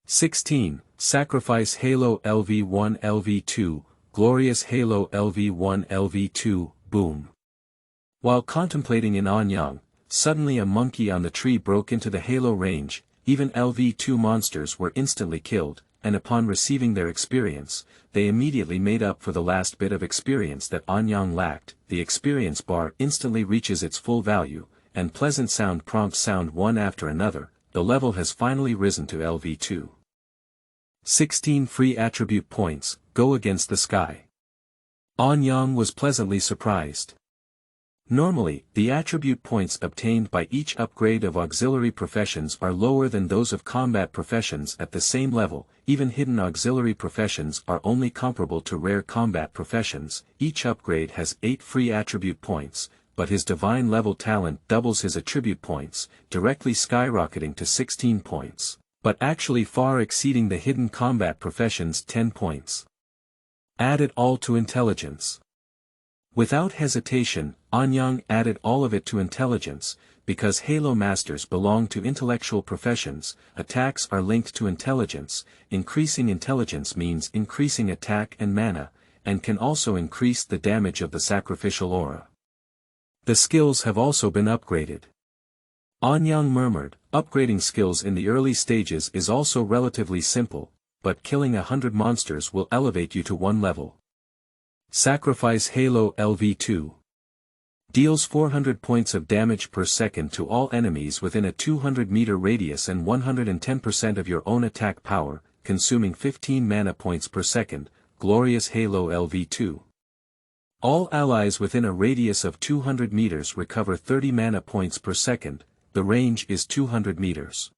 16. Sacrifice Halo Lv1 Lv2, glorious Halo Lv1 Lv2, boom. While contemplating in Anyang, suddenly a monkey on the tree broke into the Halo range. Even Lv2 monsters were instantly killed, and upon receiving their experience, they immediately made up for the last bit of experience that Anyang lacked. The experience bar instantly reaches its full value, and pleasant sound prompts sound one after another. The level has finally risen to Lv2. 16 free attribute points, go against the sky. Anyang was pleasantly surprised. Normally, the attribute points obtained by each upgrade of auxiliary professions are lower than those of combat professions at the same level. Even hidden auxiliary professions are only comparable to rare combat professions. Each upgrade has 8 free attribute points, but his divine level talent doubles his attribute points, directly skyrocketing to 16 points, but actually far exceeding the hidden combat professions' 10 points. Add it all to intelligence. Without hesitation, Anyang added all of it to intelligence. Because Halo Masters belong to intellectual professions, attacks are linked to intelligence. Increasing intelligence means increasing attack and mana, and can also increase the damage of the sacrificial aura. The skills have also been upgraded. Anyang murmured, upgrading skills in the early stages is also relatively simple, but killing 100 monsters will elevate you to 1 level. Sacrifice Halo Lv2. Deals 400 points of damage per second to all enemies within a 200-meter radius and 110% of your own attack power, consuming 15 mana points per second, glorious Halo Lv2. All allies within a radius of 200 meters recover 30 mana points per second. The range is 200 meters.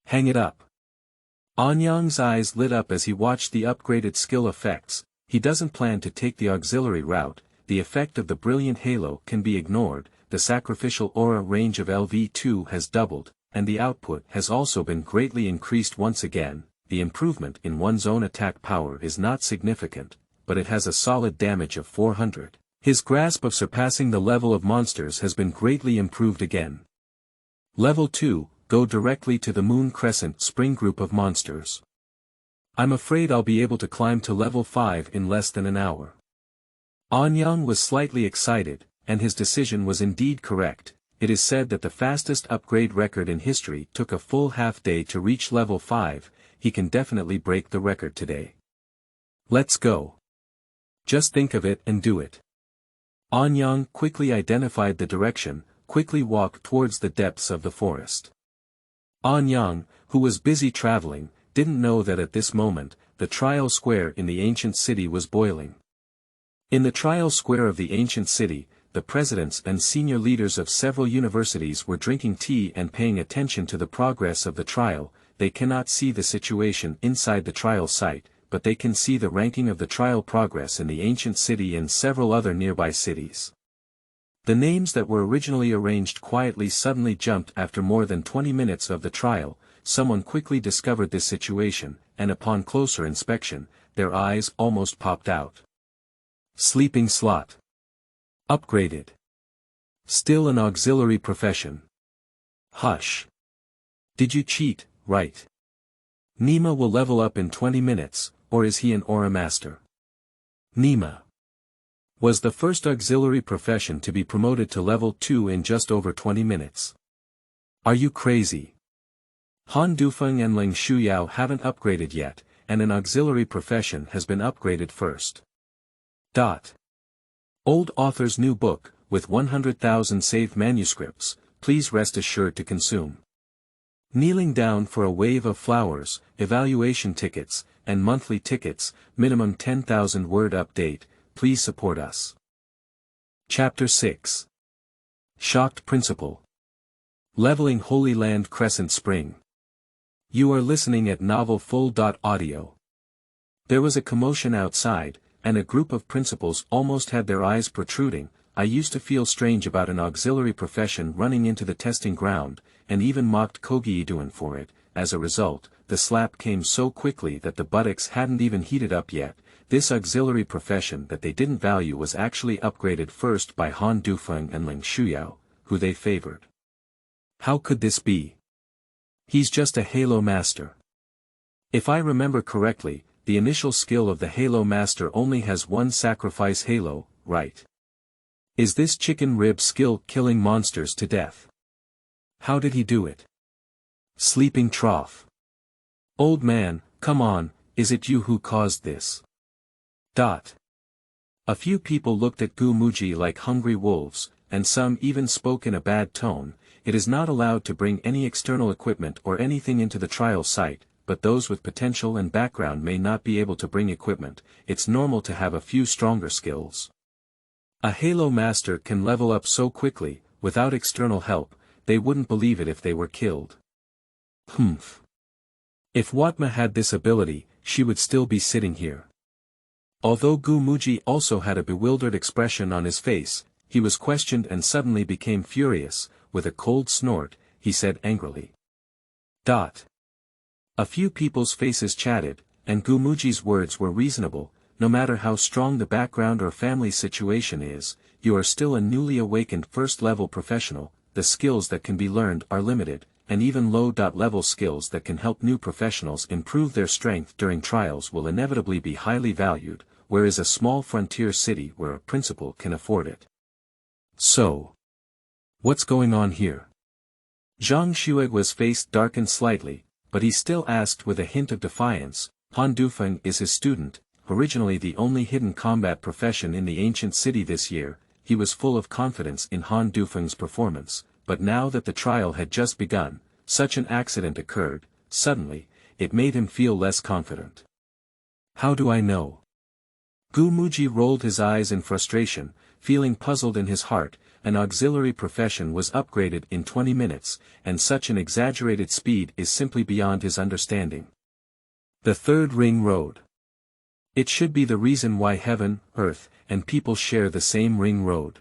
Hang it up. Anyang's eyes lit up as he watched the upgraded skill effects. He doesn't plan to take the auxiliary route. The effect of the brilliant halo can be ignored. The sacrificial aura range of Lv2 has doubled, and the output has also been greatly increased once again. The improvement in one's own attack power is not significant, but it has a solid damage of 400. His grasp of surpassing the level of monsters has been greatly improved again. Level 2, go directly to the Moon Crescent Spring group of monsters. I'm afraid I'll be able to climb to level 5 in less than an hour. Anyang was slightly excited, and his decision was indeed correct. It is said that the fastest upgrade record in history took a full half-day to reach level 5. He can definitely break the record today. Let's go. Just think of it and do it. Anyang quickly identified the direction, quickly walked towards the depths of the forest. Anyang, who was busy traveling, didn't know that at this moment, the trial square in the ancient city was boiling. In the trial square of the ancient city, the presidents and senior leaders of several universities were drinking tea and paying attention to the progress of the trial. They cannot see the situation inside the trial site, but they can see the ranking of the trial progress in the ancient city and several other nearby cities. The names that were originally arranged quietly suddenly jumped after more than 20 minutes of the trial. Someone quickly discovered this situation, and upon closer inspection, their eyes almost popped out. Sleeping slot. Upgraded. Still an auxiliary profession. Hush. Did you cheat, right? Nima will level up in 20 minutes, or is he an aura master? Nima was the first auxiliary profession to be promoted to level 2 in just over 20 minutes. Are you crazy? Han Dufeng and Ling Shuyao haven't upgraded yet, and an auxiliary profession has been upgraded first. Old author's new book, with 100,000 saved manuscripts, please rest assured to consume. Kneeling down for a wave of flowers, evaluation tickets, and monthly tickets, minimum 10,000 word update, please support us. Chapter 6. Shocked Principal. Leveling Holy Land Crescent Spring. You are listening at novelfull.audio. There was a commotion outside, and a group of principals almost had their eyes protruding. I used to feel strange about an auxiliary profession running into the testing ground, and even mocked Kogi Iduan for it. As a result, the slap came so quickly that the buttocks hadn't even heated up yet. This auxiliary profession that they didn't value was actually upgraded first by Han Dufeng and Ling Shuyao, who they favored. How could this be? He's just a Halo Master. If I remember correctly, the initial skill of the Halo Master only has one sacrifice halo, right? Is this chicken rib skill killing monsters to death? How did he do it? Sleeping trough. Old man, come on, is it you who caused this? A few people looked at Gu Muji like hungry wolves, and some even spoke in a bad tone. It is not allowed to bring any external equipment or anything into the trial site, but those with potential and background may not be able to bring equipment. It's normal to have a few stronger skills. A Halo Master can level up so quickly, without external help, they wouldn't believe it if they were killed. If Watma had this ability, she would still be sitting here. Although Gu Muji also had a bewildered expression on his face, he was questioned and suddenly became furious. With a cold snort, he said angrily. A few people's faces chatted, and Gu Muji's words were reasonable. No matter how strong the background or family situation is, you are still a newly awakened first-level professional. The skills that can be learned are limited, and even low-level skills that can help new professionals improve their strength during trials will inevitably be highly valued, whereas a small frontier city where a principal can afford it. So, what's going on here? Zhang Xuegua's face darkened slightly, but he still asked with a hint of defiance. Han Dufeng is his student, originally the only hidden combat profession in the ancient city this year. He was full of confidence in Han Dufeng's performance, but now that the trial had just begun, such an accident occurred. Suddenly, it made him feel less confident. How do I know? Gu Muji rolled his eyes in frustration, feeling puzzled in his heart. An auxiliary profession was upgraded in 20 minutes, and such an exaggerated speed is simply beyond his understanding. The Third Ring Road. It should be the reason why heaven, earth, and people share the same ring road.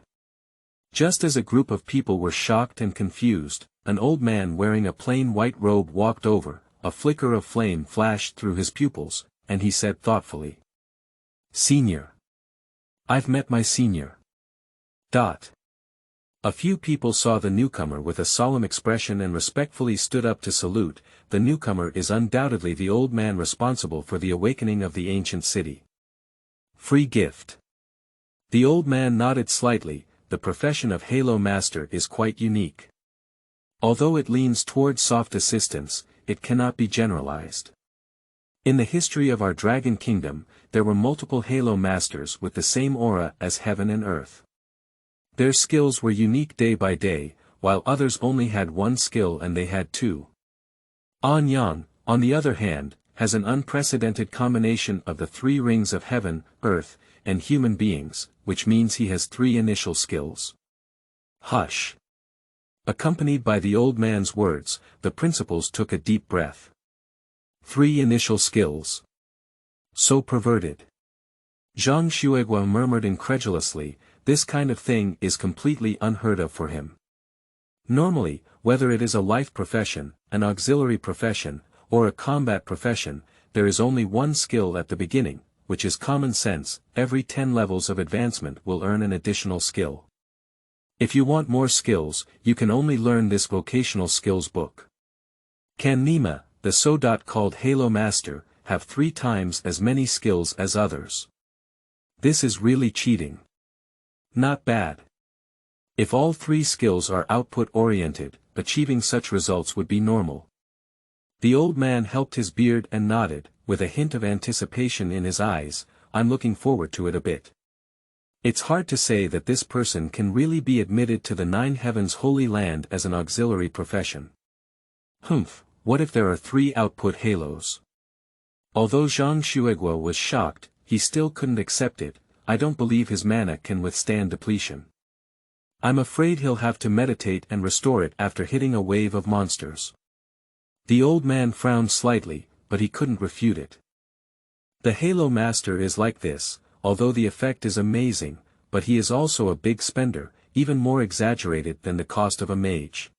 Just as a group of people were shocked and confused, an old man wearing a plain white robe walked over. A flicker of flame flashed through his pupils, and he said thoughtfully. Senior. I've met my senior. A few people saw the newcomer with a solemn expression and respectfully stood up to salute. The newcomer is undoubtedly the old man responsible for the awakening of the ancient city. Free gift. The old man nodded slightly. The profession of Halo Master is quite unique. Although it leans toward soft assistance, it cannot be generalized. In the history of our Dragon Kingdom, there were multiple Halo Masters with the same aura as heaven and earth. Their skills were unique day by day, while others only had one skill and they had two. Anyang, on the other hand, has an unprecedented combination of the three rings of heaven, earth, and human beings, which means he has 3 initial skills. Hush. Accompanied by the old man's words, the principals took a deep breath. 3 initial skills. So perverted. Zhang Xuegua murmured incredulously, this kind of thing is completely unheard of for him. Normally, whether it is a life profession, an auxiliary profession, or a combat profession, there is only one skill at the beginning, which is common sense. Every 10 levels of advancement will earn an additional skill. If you want more skills, you can only learn this vocational skills book. Can Nima, the so-called Halo Master, have 3 times as many skills as others? This is really cheating. Not bad. If all 3 skills are output-oriented, achieving such results would be normal. The old man helped his beard and nodded, with a hint of anticipation in his eyes. I'm looking forward to it a bit. It's hard to say that this person can really be admitted to the 9 heavens holy land as an auxiliary profession. Humph, what if there are 3 output halos? Although Zhang Xuegua was shocked, he still couldn't accept it. I don't believe his mana can withstand depletion. I'm afraid he'll have to meditate and restore it after hitting a wave of monsters. The old man frowned slightly, but he couldn't refute it. The Halo Master is like this, although the effect is amazing, but he is also a big spender, even more exaggerated than the cost of a mage.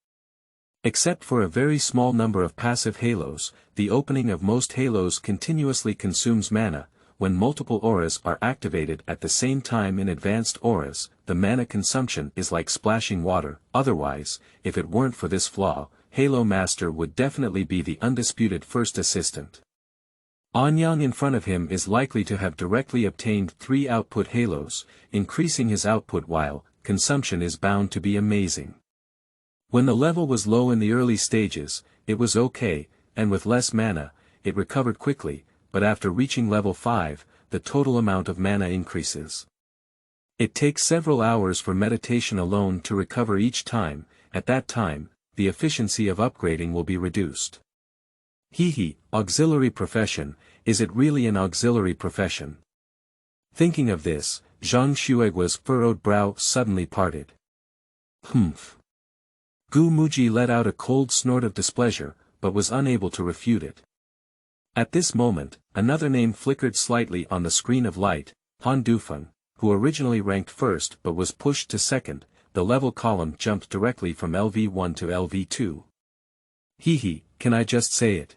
Except for a very small number of passive halos, the opening of most halos continuously consumes mana. When multiple auras are activated at the same time in advanced auras, the mana consumption is like splashing water. Otherwise, if it weren't for this flaw, Halo Master would definitely be the undisputed first assistant. Anyang in front of him is likely to have directly obtained 3 output halos, increasing his output while consumption is bound to be amazing. When the level was low in the early stages, it was okay, and with less mana, it recovered quickly, but after reaching level 5, the total amount of mana increases. It takes several hours for meditation alone to recover each time. At that time, the efficiency of upgrading will be reduced. Auxiliary profession, is it really an auxiliary profession? Thinking of this, Zhang Xuegua's furrowed brow suddenly parted. Humph. Gu Muji let out a cold snort of displeasure, but was unable to refute it. At this moment, another name flickered slightly on the screen of light, Han Dufeng, who originally ranked first but was pushed to second. The level column jumped directly from Lv1 to Lv2. Can I just say it?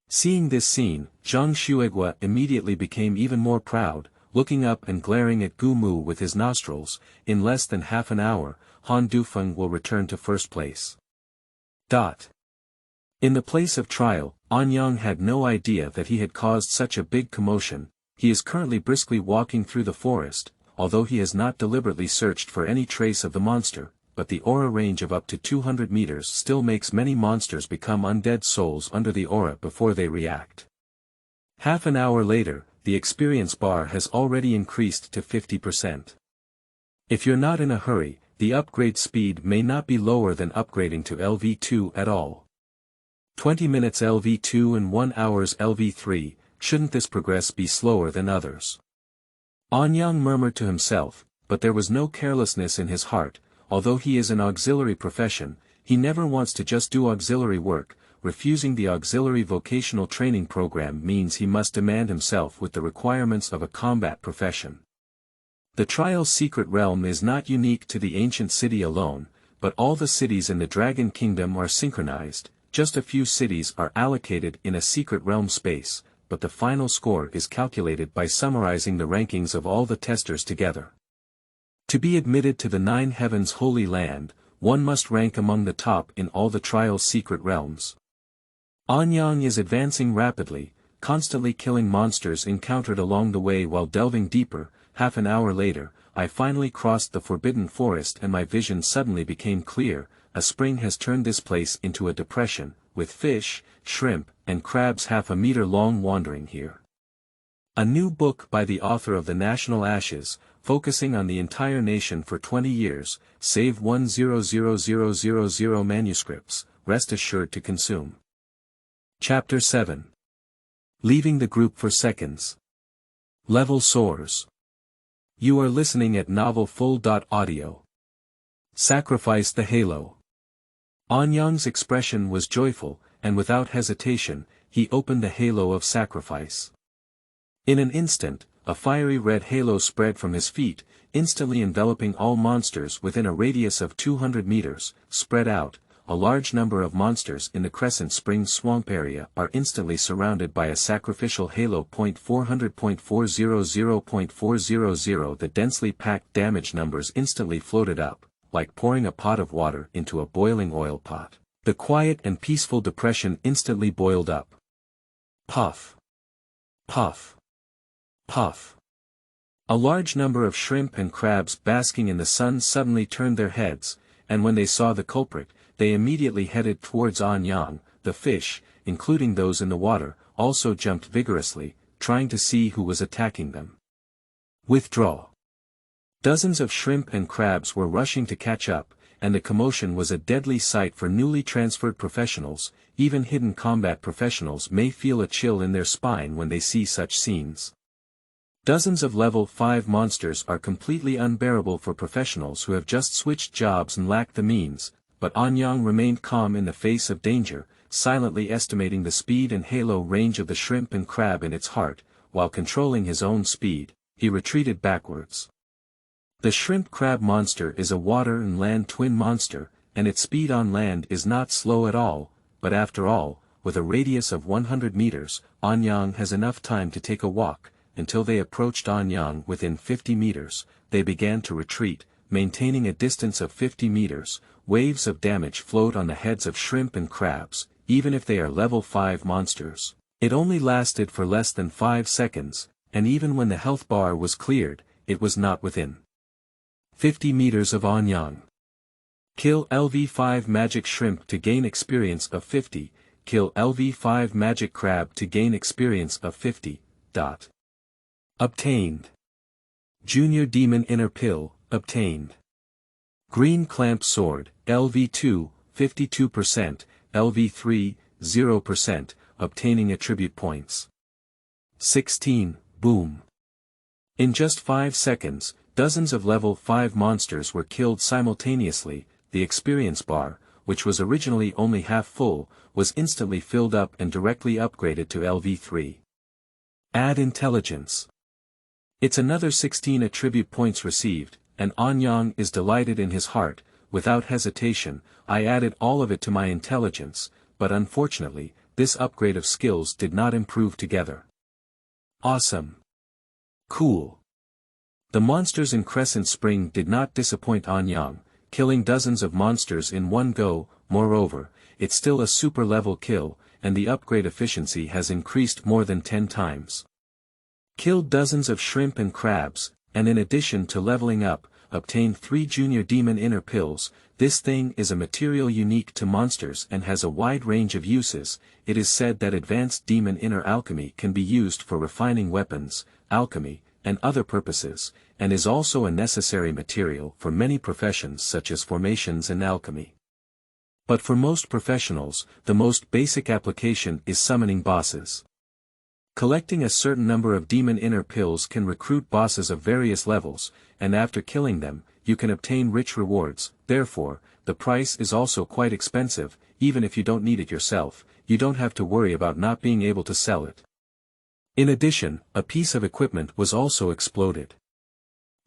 Seeing this scene, Zhang Xuegua immediately became even more proud, looking up and glaring at Gu Mu with his nostrils. In less than half an hour, Han Dufeng will return to first place. In the place of trial, Anyang had no idea that he had caused such a big commotion. He is currently briskly walking through the forest, although he has not deliberately searched for any trace of the monster, but the aura range of up to 200 meters still makes many monsters become undead souls under the aura before they react. Half an hour later, the experience bar has already increased to 50%. If you're not in a hurry, the upgrade speed may not be lower than upgrading to Lv2 at all. 20 minutes Lv2 and 1 hours Lv3, shouldn't this progress be slower than others? Anyang murmured to himself, but there was no carelessness in his heart. Although he is an auxiliary profession, he never wants to just do auxiliary work. Refusing the auxiliary vocational training program means he must demand himself with the requirements of a combat profession. The trial's secret realm is not unique to the ancient city alone, but all the cities in the Dragon Kingdom are synchronized. Just a few cities are allocated in a secret realm space, but the final score is calculated by summarizing the rankings of all the testers together. To be admitted to the 9 heavens holy land, one must rank among the top in all the trial's secret realms. Anyang is advancing rapidly, constantly killing monsters encountered along the way while delving deeper. Half an hour later, I finally crossed the forbidden forest and my vision suddenly became clear. A spring has turned this place into a depression, with fish, shrimp, and crabs half a meter long wandering here. A new book by the author of The National Ashes, focusing on the entire nation for 20 years, save 100,000 manuscripts, rest assured to consume. Chapter 7. Leaving the group for seconds. Level soars. You are listening at Novel Full. Audio. Sacrifice the Halo. Anyang's expression was joyful, and without hesitation, he opened the halo of sacrifice. In an instant, a fiery red halo spread from his feet, instantly enveloping all monsters within a radius of 200 meters, spread out. A large number of monsters in the Crescent Springs swamp area are instantly surrounded by a sacrificial halo. 400.400.400. The densely packed damage numbers instantly floated up, like pouring a pot of water into a boiling oil pot. The quiet and peaceful depression instantly boiled up. Puff. Puff. Puff. A large number of shrimp and crabs basking in the sun suddenly turned their heads, and when they saw the culprit, they immediately headed towards Anyang. The fish, including those in the water, also jumped vigorously, trying to see who was attacking them. Withdraw. Dozens of shrimp and crabs were rushing to catch up, and the commotion was a deadly sight for newly transferred professionals. Even hidden combat professionals may feel a chill in their spine when they see such scenes. Dozens of level 5 monsters are completely unbearable for professionals who have just switched jobs and lack the means, but Anyang remained calm in the face of danger, silently estimating the speed and halo range of the shrimp and crab in its heart. While controlling his own speed, he retreated backwards. The shrimp-crab monster is a water and land twin monster, and its speed on land is not slow at all, but after all, with a radius of 100 meters, Anyang has enough time to take a walk. Until they approached Anyang within 50 meters, they began to retreat, maintaining a distance of 50 meters. Waves of damage flowed on the heads of shrimp and crabs, even if they are level 5 monsters. It only lasted for less than 5 seconds, and even when the health bar was cleared, it was not within 50 meters of Anyang. Kill Lv5 magic shrimp to gain experience of 50, kill Lv5 magic crab to gain experience of 50. Obtained. Junior Demon Inner Pill, obtained. Green Clamp Sword, Lv2, 52%, Lv3, 0%, obtaining attribute points. 16, Boom. In just 5 seconds, dozens of level 5 monsters were killed simultaneously. The experience bar, which was originally only half full, was instantly filled up and directly upgraded to Lv3. Add Intelligence. It's another 16 attribute points received, and Anyang is delighted in his heart. Without hesitation, I added all of it to my intelligence, but unfortunately, this upgrade of skills did not improve together. Awesome. Cool. The monsters in Crescent Spring did not disappoint Anyang, killing dozens of monsters in one go. Moreover, it's still a super level kill, and the upgrade efficiency has increased more than 10 times. Killed dozens of shrimp and crabs, and in addition to leveling up, obtained 3 junior demon inner pills. This thing is a material unique to monsters and has a wide range of uses. It is said that advanced demon inner alchemy can be used for refining weapons, alchemy, and other purposes, and is also a necessary material for many professions such as formations and alchemy. But for most professionals, the most basic application is summoning bosses. Collecting a certain number of demon inner pills can recruit bosses of various levels, and after killing them, you can obtain rich rewards. Therefore, the price is also quite expensive. Even if you don't need it yourself, you don't have to worry about not being able to sell it. In addition, a piece of equipment was also exploded.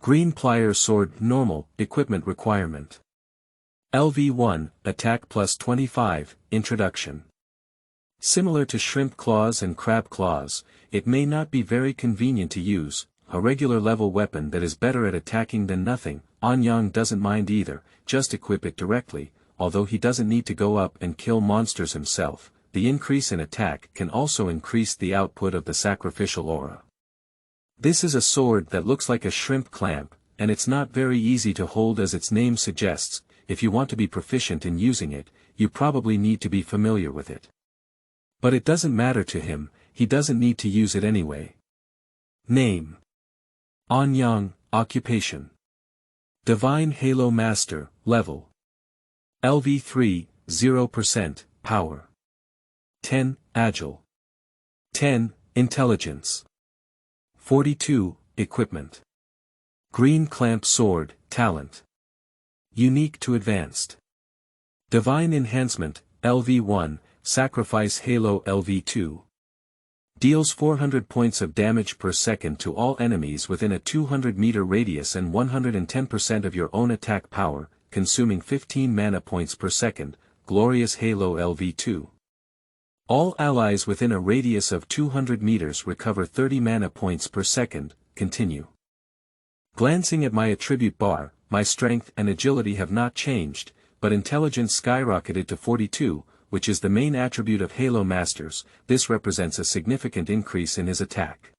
Green Plier Sword Normal Equipment Requirement. Lv1, Attack plus 25, Introduction. Similar to shrimp claws and crab claws, it may not be very convenient to use. A regular level weapon that is better at attacking than nothing. Anyang doesn't mind either, just equip it directly. Although he doesn't need to go up and kill monsters himself, the increase in attack can also increase the output of the sacrificial aura. This is a sword that looks like a shrimp clamp, and it's not very easy to hold as its name suggests. If you want to be proficient in using it, you probably need to be familiar with it. But it doesn't matter to him, he doesn't need to use it anyway. Name. Anyang, Occupation. Divine Halo Master, Level. Lv3, 0%, Power. 10, Agile. 10, Intelligence. 42, Equipment. Green Clamp Sword, Talent. Unique to Advanced. Divine Enhancement, Lv1, Sacrifice Halo Lv2. Deals 400 points of damage per second to all enemies within a 200-meter radius and 110% of your own attack power, consuming 15 mana points per second, Glorious Halo Lv2. All allies within a radius of 200 meters recover 30 mana points per second, continue. Glancing at my attribute bar, my strength and agility have not changed, but intelligence skyrocketed to 42, which is the main attribute of Halo Masters. This represents a significant increase in his attack.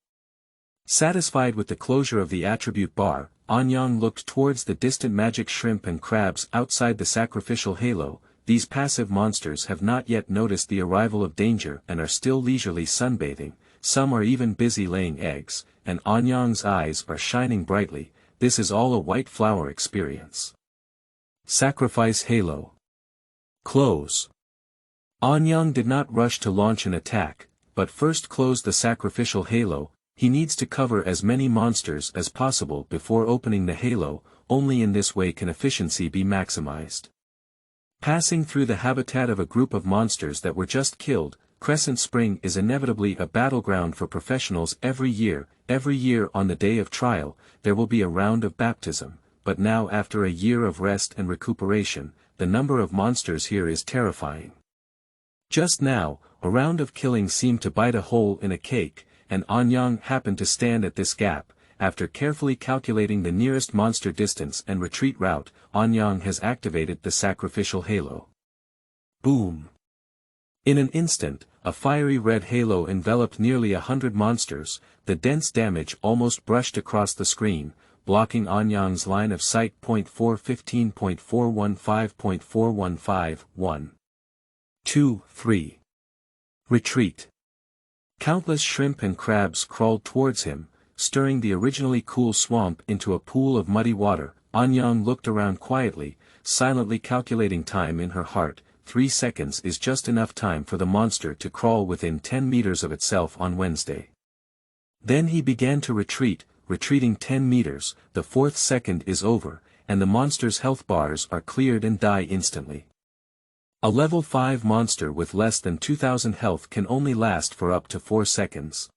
Satisfied with the closure of the attribute bar, Anyang looked towards the distant magic shrimp and crabs outside the sacrificial halo. These passive monsters have not yet noticed the arrival of danger and are still leisurely sunbathing, some are even busy laying eggs, and Anyang's eyes are shining brightly. This is all a white flower experience. Sacrifice Halo. Close. Anyang did not rush to launch an attack, but first closed the sacrificial halo. He needs to cover as many monsters as possible before opening the halo, only in this way can efficiency be maximized. Passing through the habitat of a group of monsters that were just killed, Crescent Spring is inevitably a battleground for professionals every year. Every year on the day of trial, there will be a round of baptism, but now after a year of rest and recuperation, the number of monsters here is terrifying. Just now, a round of killing seemed to bite a hole in a cake, and Anyang happened to stand at this gap. After carefully calculating the nearest monster distance and retreat route, Anyang has activated the sacrificial halo. Boom! In an instant, a fiery red halo enveloped nearly 100 monsters. The dense damage almost brushed across the screen, blocking Anyang's line of sight. 415.415.415, 1. 2, 3. Retreat. Countless shrimp and crabs crawled towards him, stirring the originally cool swamp into a pool of muddy water. Anyang looked around quietly, silently calculating time in her heart. 3 seconds is just enough time for the monster to crawl within 10 meters of itself on Wednesday. Then he began to retreat, retreating 10 meters, the 4th second is over, and the monster's health bars are cleared and die instantly. A level 5 monster with less than 2000 health can only last for up to 4 seconds.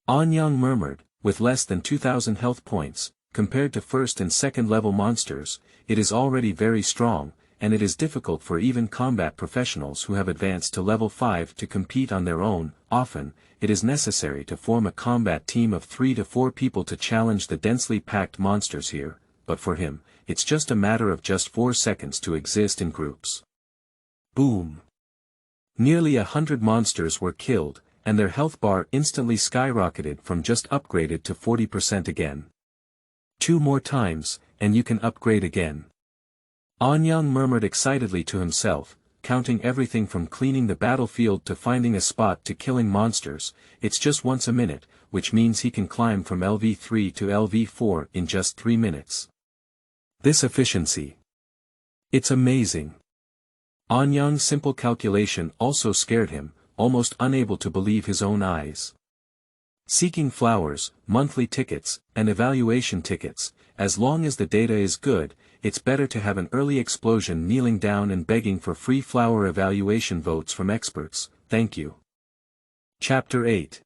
Anyang murmured, with less than 2000 health points, compared to first and second level monsters, it is already very strong, and it is difficult for even combat professionals who have advanced to level 5 to compete on their own. Often, it is necessary to form a combat team of 3 to 4 people to challenge the densely packed monsters here, but for him, it's just a matter of just 4 seconds to exist in groups. Boom! Nearly 100 monsters were killed, and their health bar instantly skyrocketed from just upgraded to 40% again. 2 more times, and you can upgrade again. Anyang murmured excitedly to himself, counting everything from cleaning the battlefield to finding a spot to killing monsters. It's just once a minute, which means he can climb from Lv3 to Lv4 in just 3 minutes. This efficiency. It's amazing. Anyang's simple calculation also scared him, almost unable to believe his own eyes. Seeking flowers, monthly tickets, and evaluation tickets. As long as the data is good, it's better to have an early explosion kneeling down and begging for free flower evaluation votes from experts. Thank you. Chapter 8.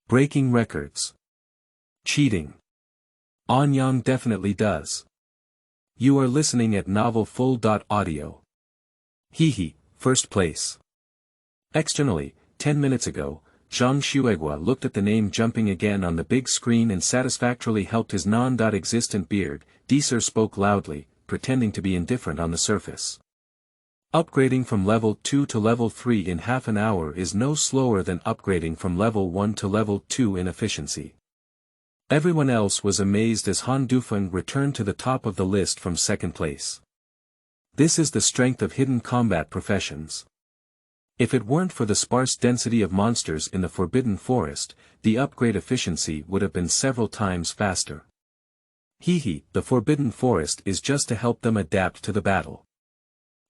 Breaking Records. Cheating. Anyang definitely does. You are listening at novelfull.audio. Hehe, first place. Externally, 10 minutes ago, Zhang Shuegua looked at the name jumping again on the big screen and satisfactorily helped his non-existent beard. Deeser spoke loudly, pretending to be indifferent on the surface. Upgrading from level 2 to level 3 in half an hour is no slower than upgrading from level 1 to level 2 in efficiency. Everyone else was amazed as Han Dufeng returned to the top of the list from second place. This is the strength of hidden combat professions. If it weren't for the sparse density of monsters in the Forbidden Forest, the upgrade efficiency would have been several times faster. The Forbidden Forest is just to help them adapt to the battle.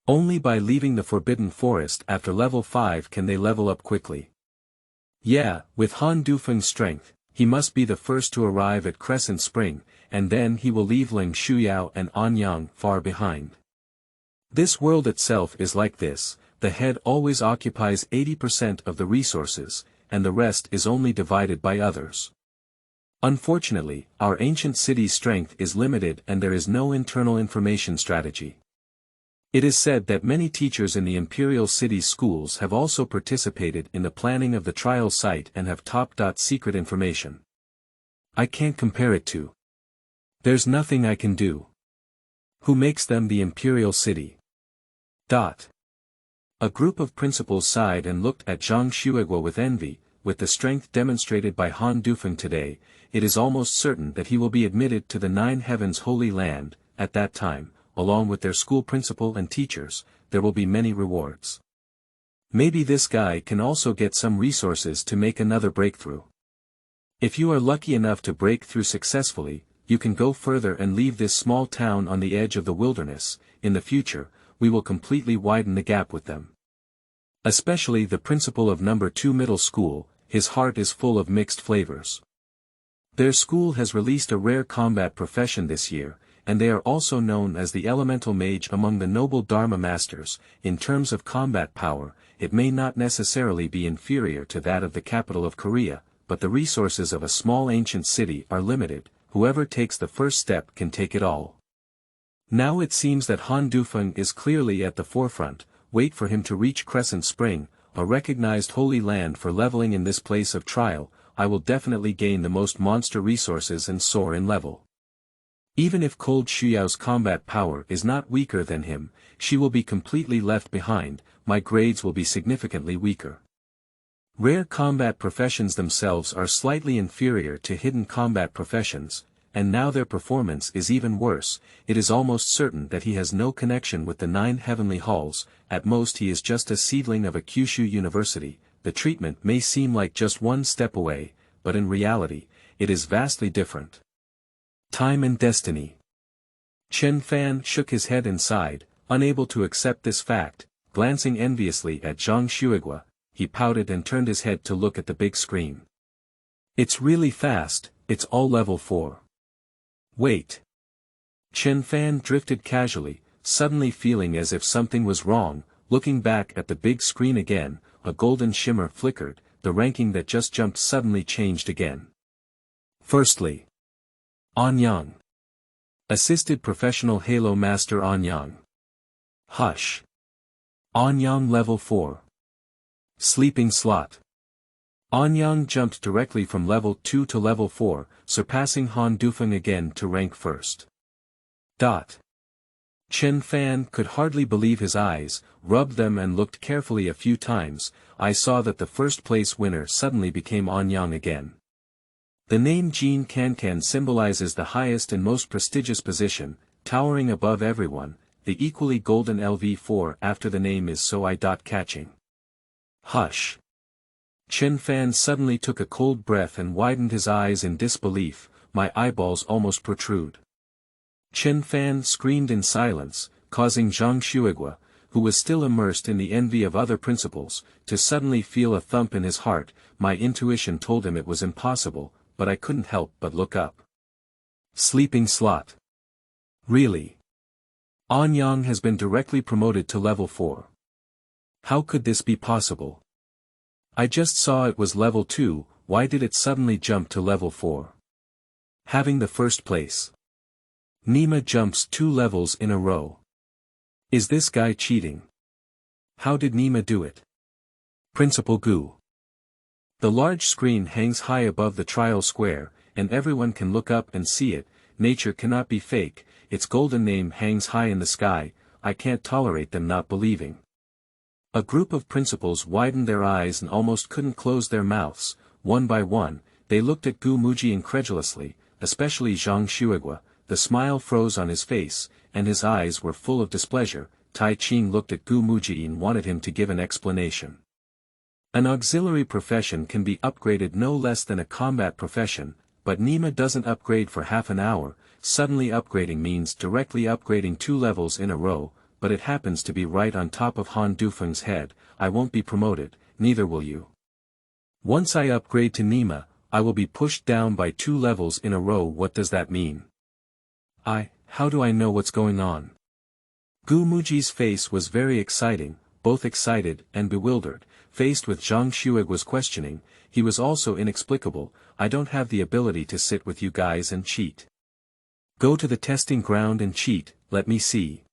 Only by leaving the Forbidden Forest after level 5 can they level up quickly. Yeah, with Han Dufeng's strength, he must be the first to arrive at Crescent Spring, and then he will leave Ling Shuyao and Anyang far behind. This world itself is like this, the head always occupies 80% of the resources, and the rest is only divided by others. Unfortunately, our ancient city's strength is limited and there is no internal information strategy. It is said that many teachers in the imperial city's schools have also participated in the planning of the trial site and have top-secret information. I can't compare it to. There's nothing I can do. Who makes them the imperial city? A group of principals sighed and looked at Zhang Shuigua with envy. With the strength demonstrated by Han Dufeng today, it is almost certain that he will be admitted to the Nine Heavens Holy Land. At that time, along with their school principal and teachers, there will be many rewards. Maybe this guy can also get some resources to make another breakthrough. If you are lucky enough to break through successfully, you can go further and leave this small town on the edge of the wilderness. In the future, we will completely widen the gap with them. Especially the principal of No. 2 Middle School, his heart is full of mixed flavors. Their school has released a rare combat profession this year, and they are also known as the elemental mage among the noble Dharma masters. In terms of combat power, it may not necessarily be inferior to that of the capital of Korea, but the resources of a small ancient city are limited. Whoever takes the first step can take it all. Now it seems that Han Dufeng is clearly at the forefront. Wait for him to reach Crescent Spring, a recognized holy land for leveling. In this place of trial, I will definitely gain the most monster resources and soar in level. Even if Cold Shuyao's combat power is not weaker than him, she will be completely left behind. My grades will be significantly weaker. Rare combat professions themselves are slightly inferior to hidden combat professions, and now their performance is even worse. It is almost certain that he has no connection with the 9 heavenly halls. At most he is just a seedling of a Kyushu university. The treatment may seem like just one step away, but in reality, it is vastly different. Time and destiny. Chen Fan shook his head and sighed, unable to accept this fact. Glancing enviously at Zhang Shuigua, he pouted and turned his head to look at the big screen. It's really fast, it's all level 4. Wait. Chen Fan drifted casually, suddenly feeling as if something was wrong. Looking back at the big screen again, a golden shimmer flickered. The ranking that just jumped suddenly changed again. Firstly, Anyang. Assisted Professional Halo Master Anyang. Hush. Anyang level 4. Sleeping Slot. Anyang jumped directly from level 2 to level 4, surpassing Han Dufeng again to rank first. Chen Fan could hardly believe his eyes, rubbed them and looked carefully a few times. I saw that the first place winner suddenly became Anyang again. The name Jin Kankan symbolizes the highest and most prestigious position, towering above everyone. The equally golden Lv4 after the name is so eye-catching. Hush. Chen Fan suddenly took a cold breath and widened his eyes in disbelief. My eyeballs almost protrude. Chen Fan screamed in silence, causing Zhang Shuigua, who was still immersed in the envy of other principals, to suddenly feel a thump in his heart. My intuition told him it was impossible, but I couldn't help but look up. Sleeping Slot. Really? Anyang has been directly promoted to level 4. How could this be possible? I just saw it was level 2, why did it suddenly jump to level 4? Having the first place. Nima jumps 2 levels in a row. Is this guy cheating? How did Nima do it? Principal Gu. The large screen hangs high above the trial square, and everyone can look up and see it. Nature cannot be fake. Its golden name hangs high in the sky. I can't tolerate them not believing. A group of principals widened their eyes and almost couldn't close their mouths. One by one, they looked at Gu Muji incredulously, especially Zhang Shuigua. The smile froze on his face, and his eyes were full of displeasure. Tai Ching looked at Gu Muji and wanted him to give an explanation. An auxiliary profession can be upgraded no less than a combat profession, but Nima doesn't upgrade for half an hour. Suddenly upgrading means directly upgrading 2 levels in a row, but it happens to be right on top of Han Dufeng's head. I won't be promoted, neither will you. Once I upgrade to Nima, I will be pushed down by 2 levels in a row. What does that mean? How do I know what's going on? Gu Muji's face was very exciting, both excited and bewildered. Faced with Zhang Xueguo's questioning, he was also inexplicable. I don't have the ability to sit with you guys and cheat. Go to the testing ground and cheat, let me see.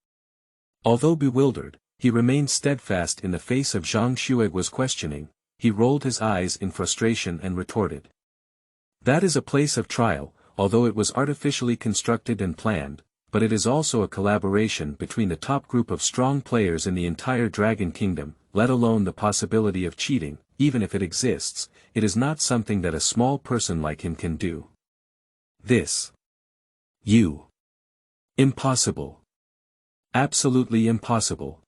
Although bewildered, he remained steadfast in the face of Zhang Xueguo's questioning. He rolled his eyes in frustration and retorted. That is a place of trial, although it was artificially constructed and planned, but it is also a collaboration between the top group of strong players in the entire Dragon Kingdom, let alone the possibility of cheating. Even if it exists, it is not something that a small person like him can do. This. Impossible. Absolutely impossible.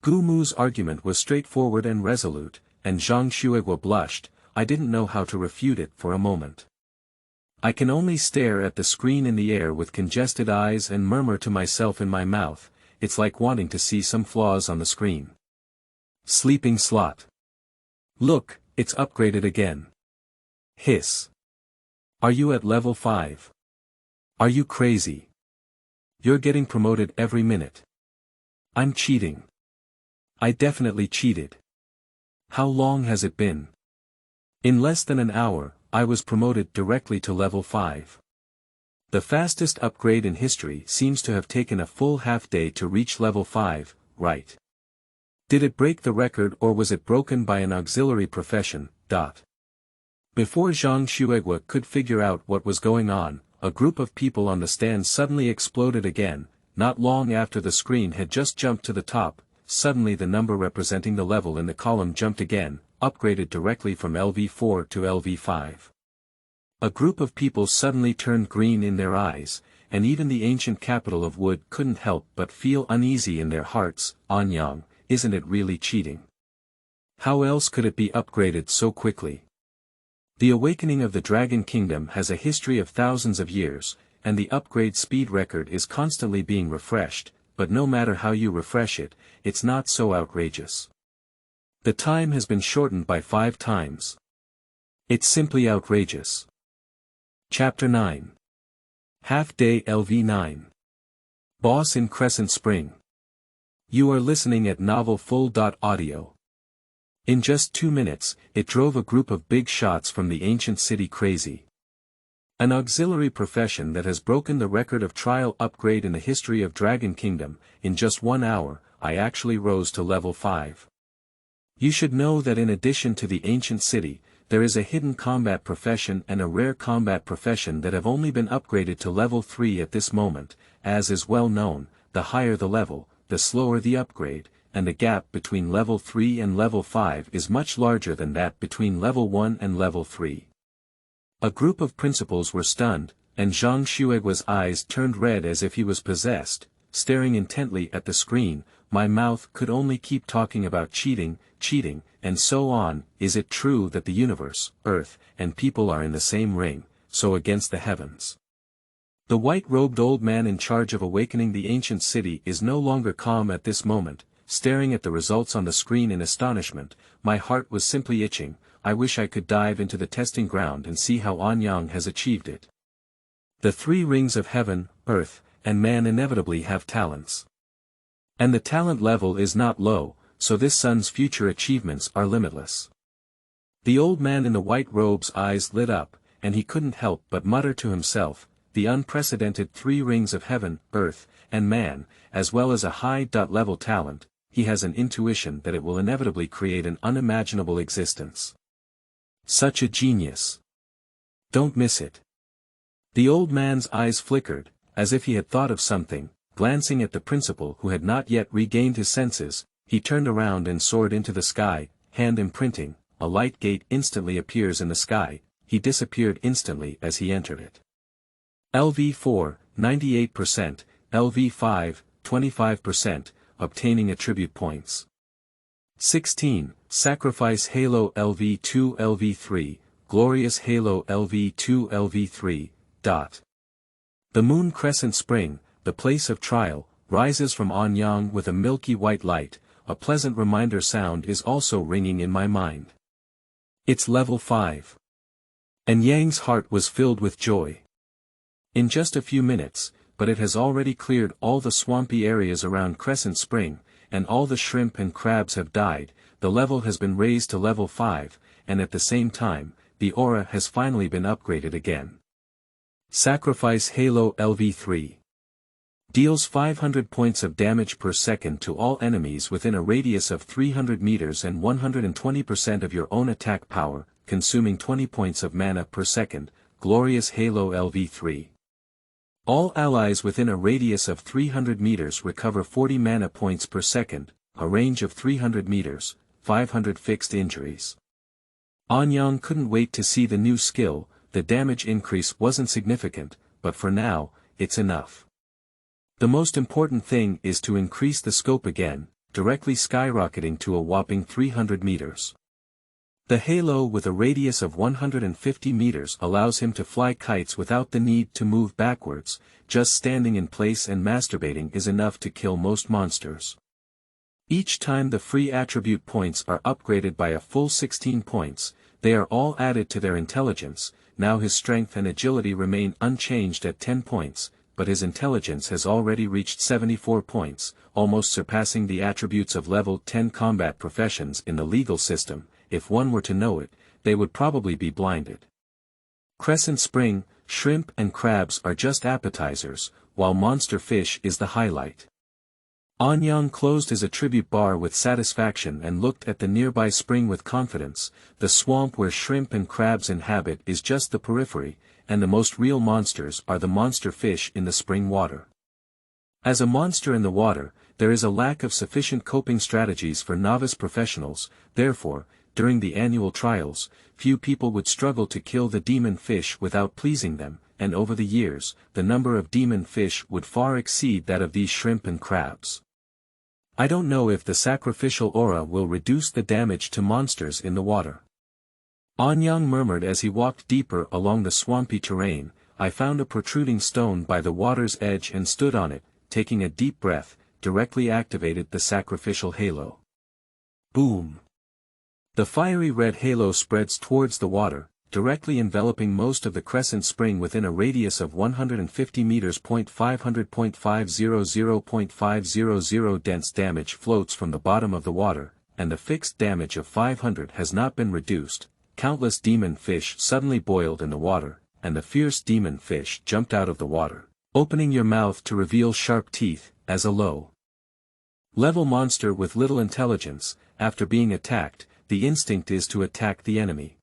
Gu Mu's argument was straightforward and resolute, and Zhang Xueguo blushed. I didn't know how to refute it for a moment. I can only stare at the screen in the air with congested eyes and murmur to myself in my mouth, it's like wanting to see some flaws on the screen. Sleeping slot. Look, it's upgraded again. Hiss. Are you at level 5? Are you crazy? You're getting promoted every minute. I'm cheating. I definitely cheated. How long has it been? In less than an hour, I was promoted directly to level 5. The fastest upgrade in history seems to have taken a full half-day to reach level 5, right? Did it break the record or was it broken by an auxiliary profession? Before Zhang Xueguo could figure out what was going on, a group of people on the stand suddenly exploded again. Not long after the screen had just jumped to the top, suddenly the number representing the level in the column jumped again, upgraded directly from LV4 to LV5. A group of people suddenly turned green in their eyes, and even the ancient capital of wood couldn't help but feel uneasy in their hearts. Anyang, isn't it really cheating? How else could it be upgraded so quickly? The awakening of the Dragon Kingdom has a history of thousands of years, and the upgrade speed record is constantly being refreshed, but no matter how you refresh it, it's not so outrageous. The time has been shortened by 5 times. It's simply outrageous. Chapter 9. Half-Day LV9. Boss in Crescent Spring. You are listening at novelfull.audio. In just 2 minutes, it drove a group of big shots from the ancient city crazy. An auxiliary profession that has broken the record of trial upgrade in the history of Dragon Kingdom. In just 1 hour, I actually rose to level 5. You should know that in addition to the ancient city, there is a hidden combat profession and a rare combat profession that have only been upgraded to level 3 at this moment. As is well known, the higher the level, the slower the upgrade, and the gap between level 3 and level 5 is much larger than that between level 1 and level 3. A group of principals were stunned, and Zhang Xueguo's eyes turned red as if he was possessed, staring intently at the screen. My mouth could only keep talking about cheating, and so on. Is it true that the universe, earth, and people are in the same ring, so against the heavens? The white-robed old man in charge of awakening the ancient city is no longer calm at this moment, staring at the results on the screen in astonishment. My heart was simply itching. I wish I could dive into the testing ground and see how Anyang has achieved it. The 3 rings of heaven, earth, and man inevitably have talents. And the talent level is not low, so this son's future achievements are limitless. The old man in the white robe's eyes lit up, and he couldn't help but mutter to himself, the unprecedented 3 rings of heaven, earth, and man, as well as a high-level talent. He has an intuition that it will inevitably create an unimaginable existence. Such a genius. Don't miss it. The old man's eyes flickered, as if he had thought of something. Glancing at the principal who had not yet regained his senses, he turned around and soared into the sky, hand imprinting. A light gate instantly appears in the sky. He disappeared instantly as he entered it. LV4, 98%, LV5, 25%, obtaining attribute points. 16. Sacrifice Halo Lv1 Lv3, Glorious Halo Lv2 Lv3. The moon crescent spring, the place of trial, rises from Anyang with a milky white light. A pleasant reminder sound is also ringing in my mind. It's level 5. And Yang's heart was filled with joy. In just a few minutes, but it has already cleared all the swampy areas around Crescent Spring, and all the shrimp and crabs have died. The level has been raised to level 5, and at the same time, the aura has finally been upgraded again. Sacrifice Halo Lv1. Deals 500 points of damage per second to all enemies within a radius of 300 meters and 120% of your own attack power, consuming 20 points of mana per second. Glorious Halo Lv1. All allies within a radius of 300 meters recover 40 mana points per second, a range of 300 meters, 500 fixed injuries. Anyang couldn't wait to see the new skill. The damage increase wasn't significant, but for now, it's enough. The most important thing is to increase the scope again, directly skyrocketing to a whopping 300 meters. The halo with a radius of 150 meters allows him to fly kites without the need to move backwards. Just standing in place and masturbating is enough to kill most monsters. Each time the free attribute points are upgraded by a full 16 points, they are all added to their intelligence. Now his strength and agility remain unchanged at 10 points, but his intelligence has already reached 74 points, almost surpassing the attributes of level 10 combat professions in the legal system. If one were to know it, they would probably be blinded. Crescent Spring, shrimp and crabs are just appetizers, while monster fish is the highlight. Anyang closed his attribute bar with satisfaction and looked at the nearby spring with confidence. The swamp where shrimp and crabs inhabit is just the periphery, and the most real monsters are the monster fish in the spring water. As a monster in the water, there is a lack of sufficient coping strategies for novice professionals. Therefore, during the annual trials, few people would struggle to kill the demon fish without pleasing them, and over the years, the number of demon fish would far exceed that of these shrimp and crabs. I don't know if the sacrificial aura will reduce the damage to monsters in the water. Anyang murmured as he walked deeper along the swampy terrain. I found a protruding stone by the water's edge and stood on it, taking a deep breath, directly activated the sacrificial halo. Boom! The fiery red halo spreads towards the water, directly enveloping most of the Crescent Spring within a radius of 150 meters. 500.500.500 dense damage floats from the bottom of the water, and the fixed damage of 500 has not been reduced. Countless demon fish suddenly boiled in the water, and the fierce demon fish jumped out of the water, opening your mouth to reveal sharp teeth. As a low-level monster with little intelligence, after being attacked, the instinct is to attack the enemy.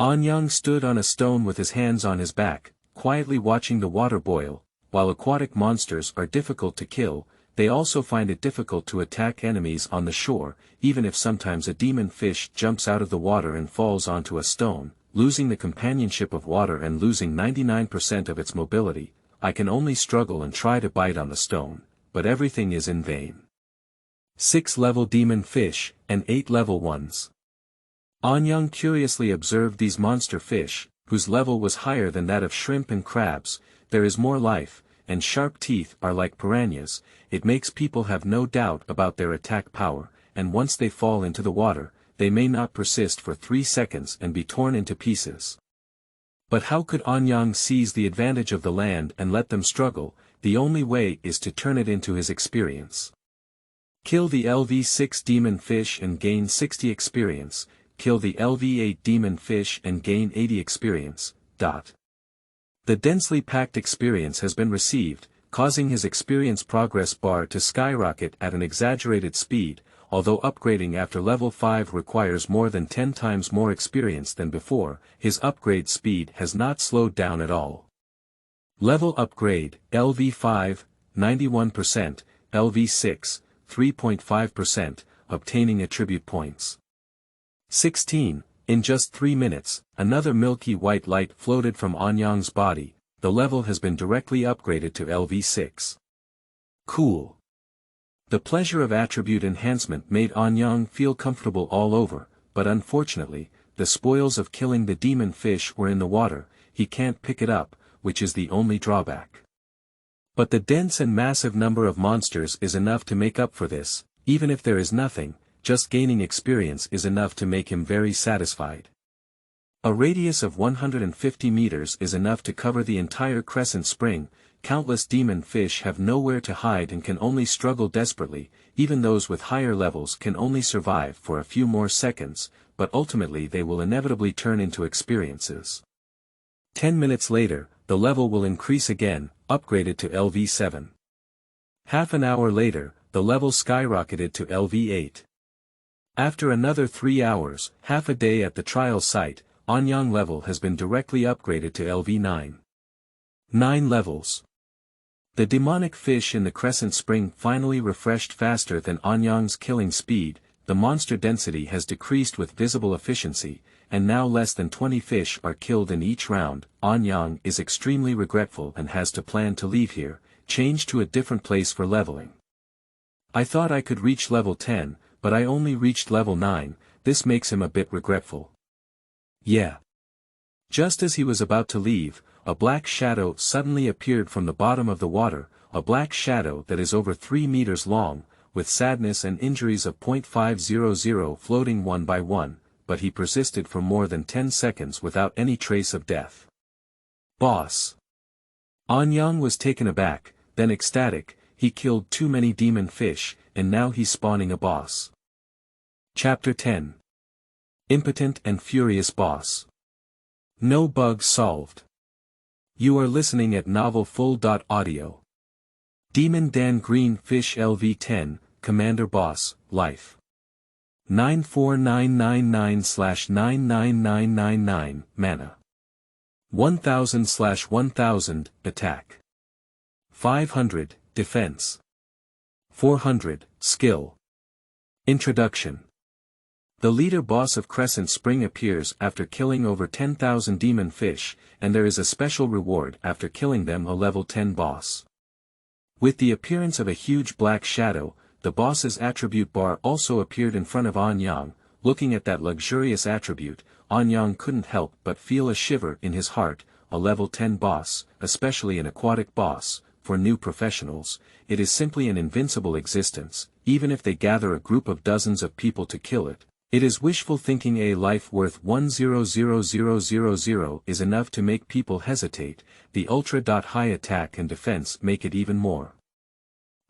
Anyang stood on a stone with his hands on his back, quietly watching the water boil. While aquatic monsters are difficult to kill, they also find it difficult to attack enemies on the shore, even if sometimes a demon fish jumps out of the water and falls onto a stone, losing the companionship of water and losing 99% of its mobility. I can only struggle and try to bite on the stone, but everything is in vain. 6-level demon fish, and 8-level ones. Anyang curiously observed these monster fish, whose level was higher than that of shrimp and crabs. There is more life, and sharp teeth are like piranhas. It makes people have no doubt about their attack power, and once they fall into the water, they may not persist for 3 seconds and be torn into pieces. But how could Anyang seize the advantage of the land and let them struggle? The only way is to turn it into his experience. Kill the Lv6 demon fish and gain 60 experience. Kill the Lv8 demon fish and gain 80 experience. The densely packed experience has been received, causing his experience progress bar to skyrocket at an exaggerated speed. Although upgrading after level 5 requires more than 10 times more experience than before, his upgrade speed has not slowed down at all. Level upgrade, Lv5, 91%, Lv6, 3.5%, obtaining attribute points. 16. In just 3 minutes, another milky white light floated from Anyang's body. The level has been directly upgraded to Lv6. Cool. The pleasure of attribute enhancement made Anyang feel comfortable all over, but unfortunately, the spoils of killing the demon fish were in the water. He can't pick it up, which is the only drawback. But the dense and massive number of monsters is enough to make up for this. Even if there is nothing, just gaining experience is enough to make him very satisfied. A radius of 150 meters is enough to cover the entire Crescent Spring. countless demon fish have nowhere to hide and can only struggle desperately. Even those with higher levels can only survive for a few more seconds, but ultimately they will inevitably turn into experiences. 10 minutes later, the level will increase again, upgraded to LV7. Half an hour later, the level skyrocketed to LV8. After another 3 hours, half a day at the trial site, Anyang level has been directly upgraded to LV9. 9 levels. The demonic fish in the Crescent Spring finally refreshed faster than Anyang's killing speed. The monster density has decreased with visible efficiency, and now less than 20 fish are killed in each round. Anyang is extremely regretful and has to plan to leave here, change to a different place for leveling. I thought I could reach level 10, but I only reached level 9, this makes him a bit regretful. Yeah. Just as he was about to leave, a black shadow suddenly appeared from the bottom of the water, a black shadow that is over 3 meters long, with sadness and injuries of .500 floating one by one, but he persisted for more than 10 seconds without any trace of death. Boss. Anyang was taken aback, then ecstatic. He killed too many demon fish, and now he's spawning a boss. Chapter 10. Impotent and Furious Boss. No bugs solved. You are listening at novelfull.audio. Demon Dan Green Fish LV10, Commander Boss, Life. 94999/99999, Mana. 1000/1000, Attack. 500, Defense. 400, Skill. Introduction. The leader boss of Crescent Spring appears after killing over 10,000 demon fish, and there is a special reward after killing them, a level 10 boss. With the appearance of a huge black shadow, the boss's attribute bar also appeared in front of Anyang. Looking at that luxurious attribute, Anyang couldn't help but feel a shiver in his heart. A level 10 boss, especially an aquatic boss, for new professionals, it is simply an invincible existence. Even if they gather a group of dozens of people to kill it, it is wishful thinking. A life worth 100,000 is enough to make people hesitate. The ultra-high attack and defense make it even more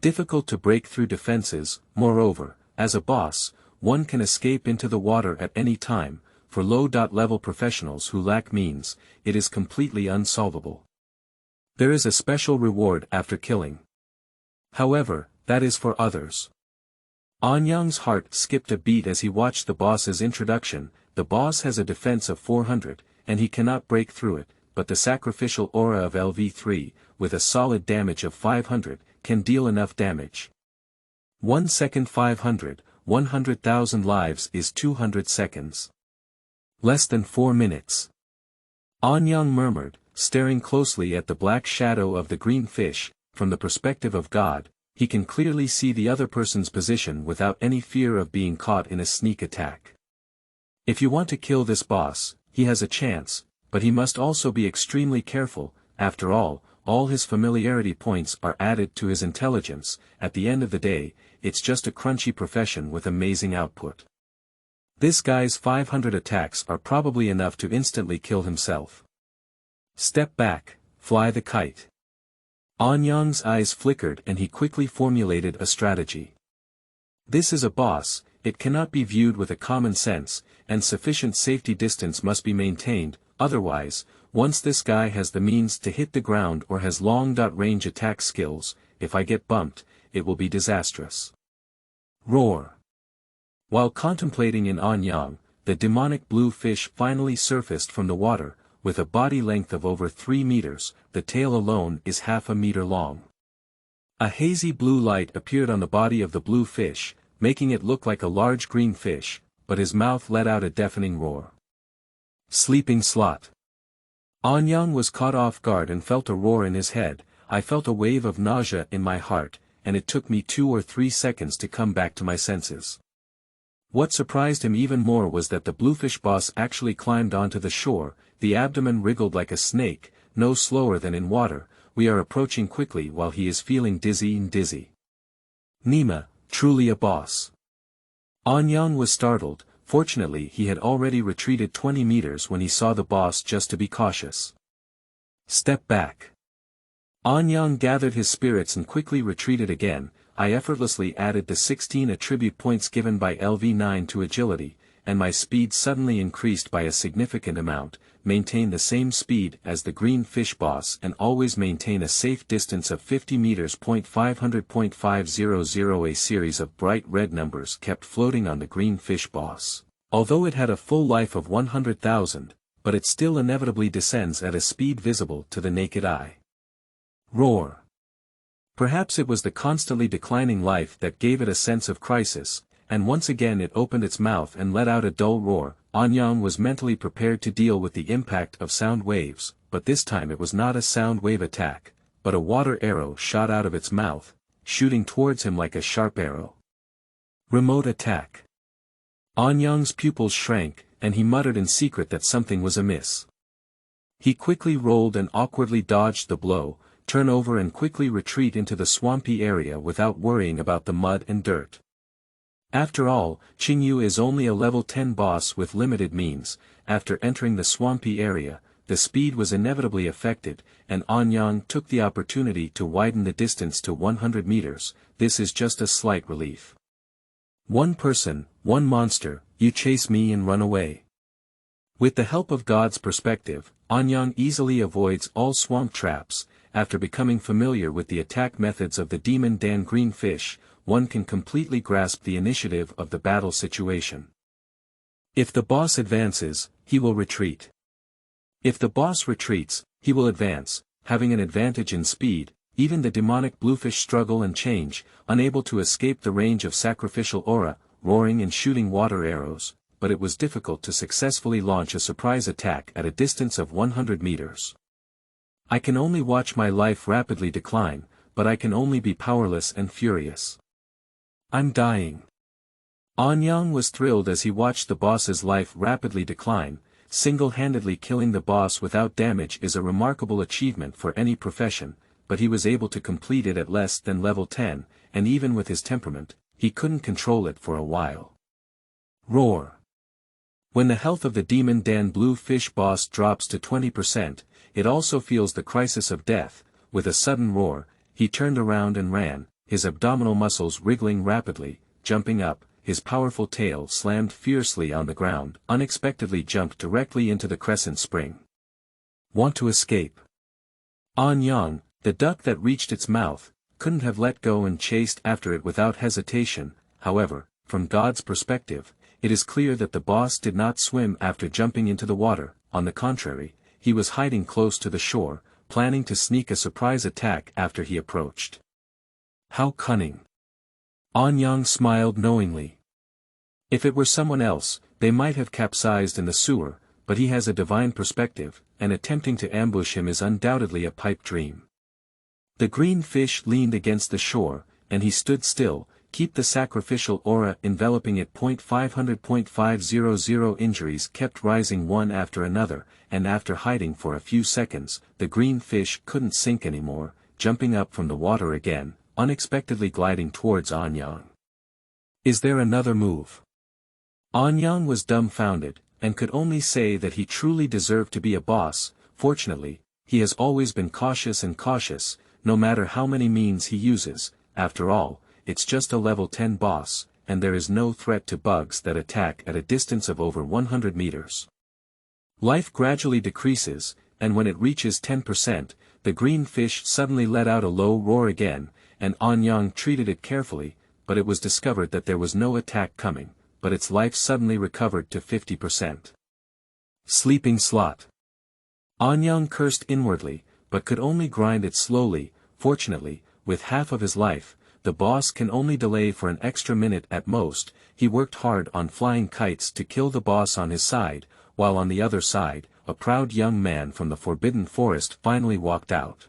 difficult to break through defenses. Moreover, as a boss, one can escape into the water at any time. For low-level professionals who lack means, it is completely unsolvable. There is a special reward after killing. However, that is for others. Anyang's heart skipped a beat as he watched the boss's introduction. The boss has a defense of 400, and he cannot break through it, but the sacrificial aura of LV3, with a solid damage of 500, can deal enough damage. 1 second 500, 100,000 lives is 200 seconds. Less than 4 minutes. Anyang murmured, staring closely at the black shadow of the green fish. From the perspective of God, he can clearly see the other person's position without any fear of being caught in a sneak attack. If you want to kill this boss, he has a chance, but he must also be extremely careful. After all his familiarity points are added to his intelligence. At the end of the day, it's just a crunchy profession with amazing output. This guy's 500 attacks are probably enough to instantly kill himself. Step back, fly the kite. Anyang's eyes flickered and he quickly formulated a strategy. This is a boss, it cannot be viewed with a common sense, and sufficient safety distance must be maintained. Otherwise, once this guy has the means to hit the ground or has long-range attack skills, if I get bumped, it will be disastrous. Roar. While contemplating in Anyang, the demonic blue fish finally surfaced from the water. With a body length of over 3 meters, the tail alone is half a meter long. A hazy blue light appeared on the body of the blue fish, making it look like a large green fish, but his mouth let out a deafening roar. Sleeping slot. Anyang was caught off guard and felt a roar in his head. I felt a wave of nausea in my heart, and it took me 2 or 3 seconds to come back to my senses. What surprised him even more was that the bluefish boss actually climbed onto the shore. The abdomen wriggled like a snake, no slower than in water. We are approaching quickly while he is feeling dizzy. Nima, truly a boss. Anyang was startled. Fortunately he had already retreated 20 meters when he saw the boss, just to be cautious. Step back. Anyang gathered his spirits and quickly retreated again. I effortlessly added the 16 attribute points given by Lv9 to agility, and my speed suddenly increased by a significant amount. Maintain the same speed as the green fish boss and always maintain a safe distance of 50 meters. 500.500. A series of bright red numbers kept floating on the green fish boss. Although it had a full life of 100,000, but it still inevitably descends at a speed visible to the naked eye. Roar. Perhaps it was the constantly declining life that gave it a sense of crisis, and once again it opened its mouth and let out a dull roar. Anyang was mentally prepared to deal with the impact of sound waves, but this time it was not a sound wave attack, but a water arrow shot out of its mouth, shooting towards him like a sharp arrow. Remote attack. Anyang's pupils shrank, and he muttered in secret that something was amiss. He quickly rolled and awkwardly dodged the blow, turn over and quickly retreat into the swampy area without worrying about the mud and dirt. After all, Qingyu is only a level 10 boss with limited means. After entering the swampy area, the speed was inevitably affected, and Anyang took the opportunity to widen the distance to 100 meters. This is just a slight relief. One person, one monster, you chase me and run away. With the help of God's perspective, Anyang easily avoids all swamp traps. After becoming familiar with the attack methods of the demon Dan green fish, one can completely grasp the initiative of the battle situation. If the boss advances, he will retreat. If the boss retreats, he will advance, having an advantage in speed. Even the demonic bluefish struggle and change, unable to escape the range of sacrificial aura, roaring and shooting water arrows, but it was difficult to successfully launch a surprise attack at a distance of 100 meters. I can only watch my life rapidly decline, but I can only be powerless and furious. I'm dying. Anyang was thrilled as he watched the boss's life rapidly decline. Single-handedly killing the boss without damage is a remarkable achievement for any profession, but he was able to complete it at less than level 10, and even with his temperament, he couldn't control it for a while. Roar. When the health of the demon Dan blue fish boss drops to 20%, it also feels the crisis of death. With a sudden roar, he turned around and ran, his abdominal muscles wriggling rapidly, jumping up, his powerful tail slammed fiercely on the ground, unexpectedly jumped directly into the Crescent spring. Want to escape? Anyang, the duck that reached its mouth, couldn't have let go and chased after it without hesitation. However, from God's perspective, it is clear that the boss did not swim after jumping into the water. On the contrary, he was hiding close to the shore, planning to sneak a surprise attack after he approached. How cunning! Anyang smiled knowingly. If it were someone else, they might have capsized in the sewer, but he has a divine perspective, and attempting to ambush him is undoubtedly a pipe dream. The green fish leaned against the shore, and he stood still, keep the sacrificial aura enveloping it. 500.500 injuries kept rising one after another, and after hiding for a few seconds, the green fish couldn't sink anymore, jumping up from the water again, unexpectedly gliding towards Anyang. Is there another move? Anyang was dumbfounded, and could only say that he truly deserved to be a boss. Fortunately, he has always been cautious, no matter how many means he uses. After all, it's just a level 10 boss, and there is no threat to bugs that attack at a distance of over 100 meters. Life gradually decreases, and when it reaches 10%, the green fish suddenly let out a low roar again, and Anyang treated it carefully, but it was discovered that there was no attack coming, but its life suddenly recovered to 50%. Sleeping slot. Anyang cursed inwardly, but could only grind it slowly. Fortunately, with half of his life, the boss can only delay for an extra minute at most. He worked hard on flying kites to kill the boss on his side, while on the other side, a proud young man from the Forbidden Forest finally walked out.